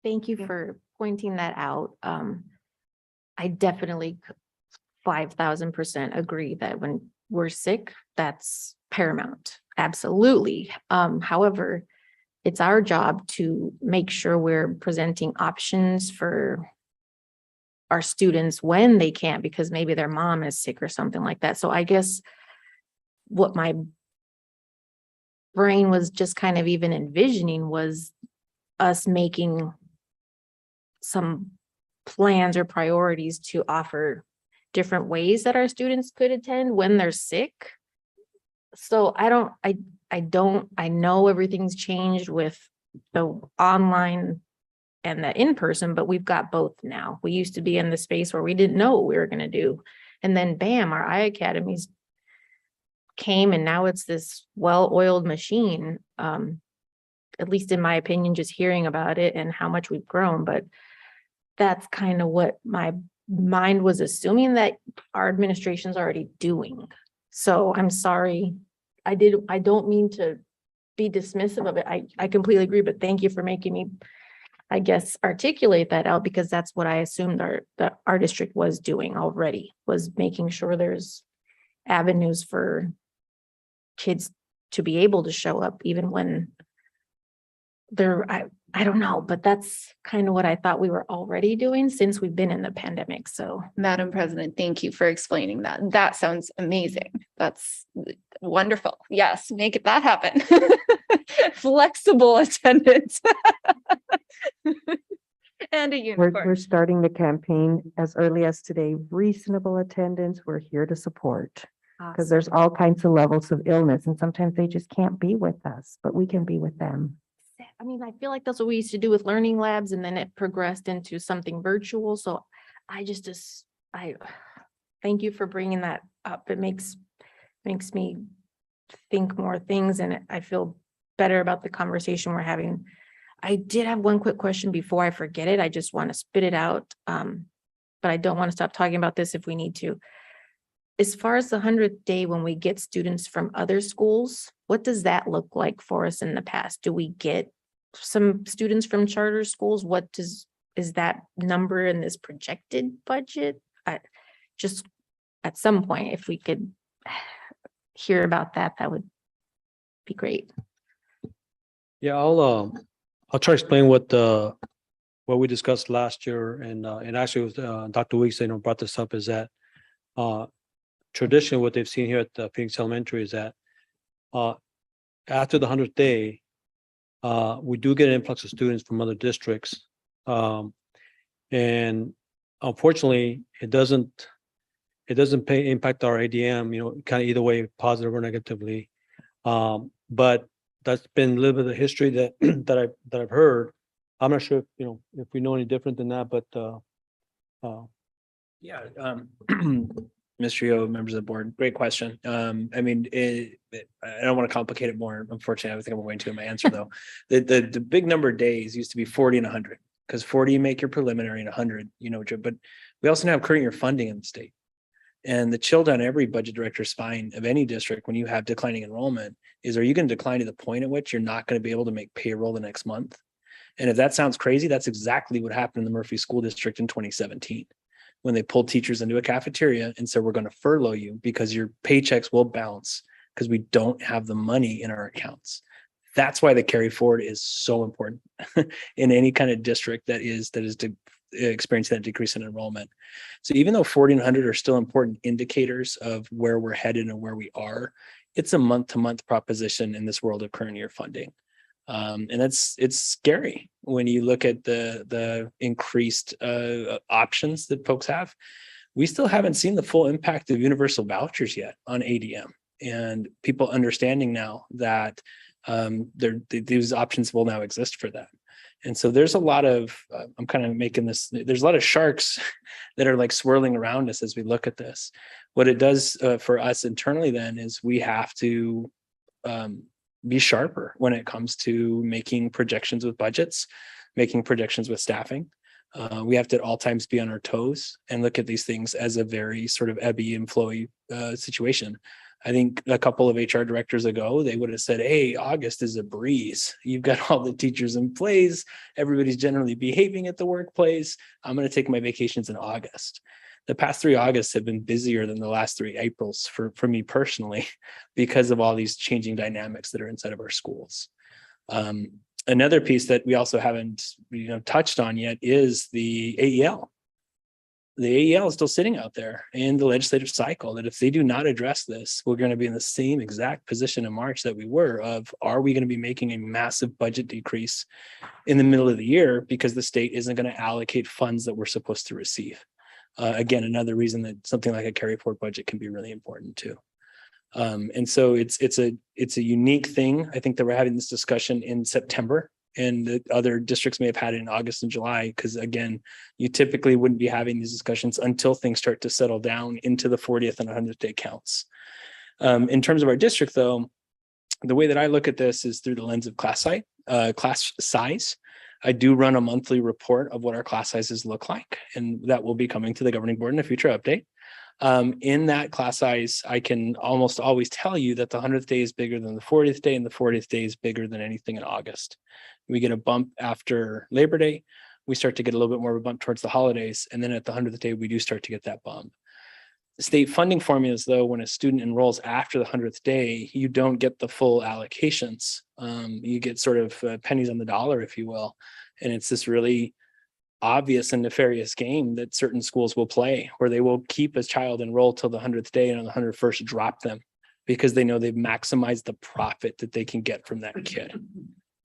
Thank you for pointing that out. I definitely 5,000% agree that when we're sick, that's paramount. Absolutely. However, it's our job to make sure we're presenting options for our students when they can't, because maybe their mom is sick or something like that. So I guess what my brain was just kind of even envisioning was us making some plans or priorities to offer different ways that our students could attend when they're sick. So I know everything's changed with the online and the in-person, but we've got both now. We used to be in the space where we didn't know what we were going to do. And then bam, our iAcademies came, and now it's this well-oiled machine. At least in my opinion, just hearing about it and how much we've grown. But that's kind of what my mind was assuming that our administration's already doing. So I'm sorry. I don't mean to be dismissive of it. I completely agree, but thank you for making me, I guess, articulate that out, because that's what I assumed that our district was doing already, was making sure there's avenues for kids to be able to show up even when they're, I don't know, but that's kind of what I thought we were already doing since we've been in the pandemic. So Madam President, thank you for explaining that. That sounds amazing. That's wonderful. Yes, make that happen. Flexible attendance. And a We're uniform. starting the campaign as early as today. Reasonable attendance, we're here to support. Because there's all kinds of levels of illness and sometimes they just can't be with us, but we can be with them. I mean, I feel like that's what we used to do with learning labs, and then it progressed into something virtual. So I thank you for bringing that up. It makes me think more things, and I feel better about the conversation we're having. I did have one quick question before I forget it. I just want to spit it out. But I don't want to stop talking about this if we need to. As far as the 100th day, when we get students from other schools, what does that look like for us in the past? Do we get some students from charter schools? Is that number in this projected budget? Just at some point, if we could hear about that, that would be great. Yeah, I'll try to explain what we discussed last year, and actually it was Dr. Weeks, brought this up, is that traditionally what they've seen here at Phoenix Elementary is that after the 100th day, we do get an influx of students from other districts, and unfortunately, it doesn't impact our ADM, kind of either way, positive or negatively. But that's been a little bit of the history that I've heard. I'm not sure if we know any different than that, but Yeah, Mr. Yo, members of the board, great question. I mean, I don't want to complicate it more. Unfortunately, I think I'm going to in my answer though. The big number of days used to be 40 and 100, because 40 you make your preliminary and 100, but we also now have current year funding in the state. And the chill down every budget director's spine of any district when you have declining enrollment is, are you going to decline to the point at which you're not going to be able to make payroll the next month? And if that sounds crazy, that's exactly what happened in the Murphy School District in 2017. When they pulled teachers into a cafeteria and said, we're going to furlough you because your paychecks will bounce because we don't have the money in our accounts. That's why the carry forward is so important in any kind of district that is experiencing that decrease in enrollment. So even though 1,400 are still important indicators of where we're headed and where we are, it's a month-to-month proposition in this world of current year funding. And it's scary when you look at the increased options that folks have. We still haven't seen the full impact of universal vouchers yet on ADM, and people understanding now that these options will now exist for them. And so there's a lot of, I'm kind of making this, there's a lot of sharks that are like swirling around us as we look at this. What it does for us internally then is we have to be sharper when it comes to making projections with budgets, making projections with staffing. We have to at all times be on our toes and look at these things as a very sort of ebby and flowy situation. I think a couple of HR directors ago, they would have said, hey, August is a breeze. You've got all the teachers in place. Everybody's generally behaving at the workplace. I'm going to take my vacations in August. The past 3 Augusts have been busier than the last 3 Aprils for me personally, because of all these changing dynamics that are inside of our schools. Another piece that we also haven't touched on yet is the AEL. The AEL is still sitting out there in the legislative cycle, that if they do not address this, we're going to be in the same exact position in March that we were of, are we going to be making a massive budget decrease in the middle of the year because the state isn't going to allocate funds that we're supposed to receive? Again, another reason that something like a carry forward budget can be really important too. And so it's a unique thing. I think that we're having this discussion in September, and the other districts may have had it in August and July, because again, you typically wouldn't be having these discussions until things start to settle down into the 40th and 100th day counts. In terms of our district though, the way that I look at this is through the lens of class size. I do run a monthly report of what our class sizes look like, and that will be coming to the governing board in a future update. In that class size, I can almost always tell you that the 100th day is bigger than the 40th day, and the 40th day is bigger than anything in August. We get a bump after Labor Day. We start to get a little bit more of a bump towards the holidays. And then at the 100th day, we do start to get that bump. State funding formulas, though, when a student enrolls after the 100th day, you don't get the full allocations. You get sort of pennies on the dollar, if you will. And it's this really obvious and nefarious game that certain schools will play, where they will keep a child enrolled till the 100th day and on the 101st drop them because they know they've maximized the profit that they can get from that kid.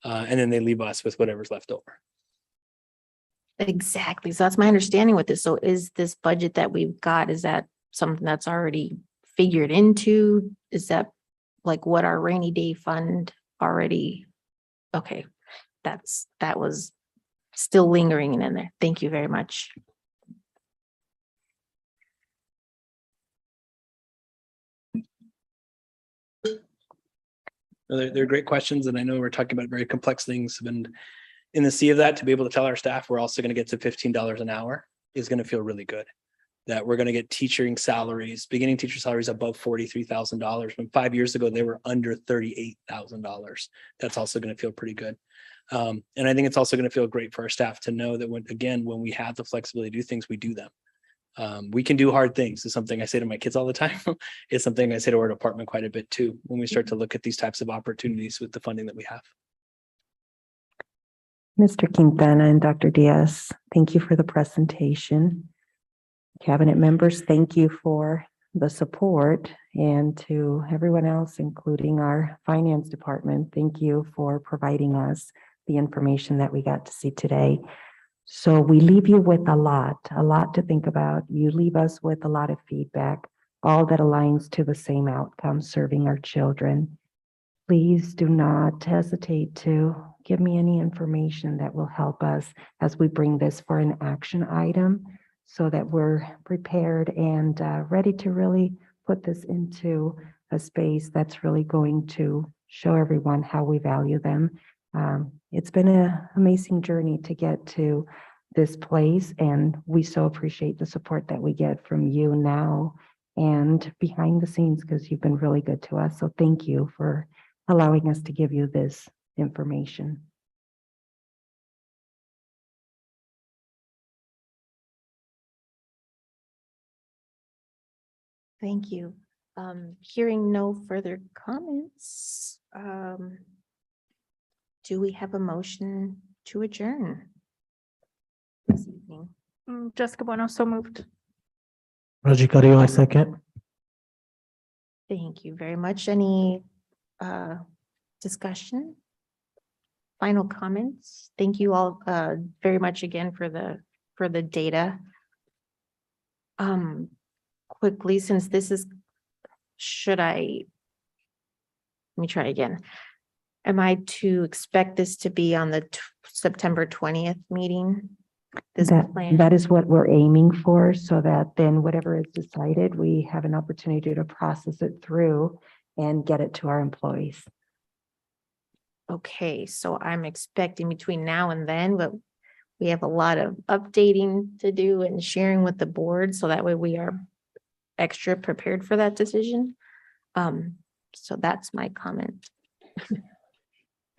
And then they leave us with whatever's left over. Exactly. So that's my understanding with this. So is this budget that we've got, is that something that's already figured into? Is that like what our rainy day fund already? Okay, that was still lingering in there. Thank you very much. They're great questions, and I know we're talking about very complex things. And in the sea of that, to be able to tell our staff we're also going to get to $15 an hour is going to feel really good. That we're going to get beginning teacher salaries above $43,000. When 5 years ago they were under $38,000. That's also going to feel pretty good. And I think it's also going to feel great for our staff to know that when we have the flexibility to do things, we do them. We can do hard things is something I say to my kids all the time. It's something I say to our department quite a bit too, when we start to look at these types of opportunities with the funding that we have. Mr. Quintana and Dr. Diaz, thank you for the presentation. Cabinet members, thank you for the support, and to everyone else, including our finance department, thank you for providing us the information that we got to see today. So we leave you with a lot to think about. You leave us with a lot of feedback, all that aligns to the same outcome, serving our children. Please do not hesitate to give me any information that will help us as we bring this for an action item, so that we're prepared and ready to really put this into a space that's really going to show everyone how we value them. It's been an amazing journey to get to this place, and we so appreciate the support that we get from you now and behind the scenes, because you've been really good to us. So thank you for allowing us to give you this information. Thank you. Hearing no further comments, do we have a motion to adjourn? This evening? Jessica Bueno, so moved. Roger Carrillo, I second. Thank you very much. Any discussion? Final comments? Thank you all very much again for the data. Quickly, since this is, let me try again. Am I to expect this to be on the September 20th meeting? This plan? That is what we're aiming for, so that then whatever is decided, we have an opportunity to process it through and get it to our employees. Okay, so I'm expecting between now and then, but we have a lot of updating to do and sharing with the board, so that way we are extra prepared for that decision. So that's my comment.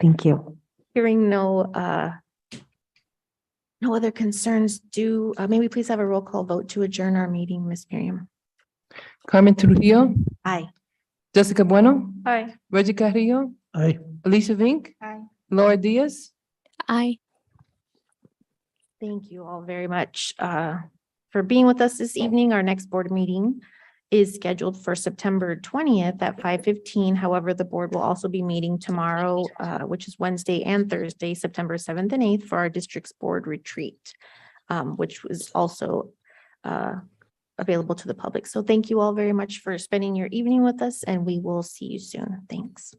Thank you. Hearing no other concerns, may we please have a roll call vote to adjourn our meeting, Ms. Miriam? Carmen Trujillo, Aye. Jessica Bueno, Aye. Reggie Carrillo, Aye. Alicia Vink, Aye. Laura Diaz. Aye. Thank you all very much for being with us this evening. Our next board meeting is scheduled for September 20th at 5:15. However, the board will also be meeting tomorrow, which is Wednesday and Thursday, September 7th and 8th for our district's board retreat, which was also available to the public. So thank you all very much for spending your evening with us, and we will see you soon. Thanks.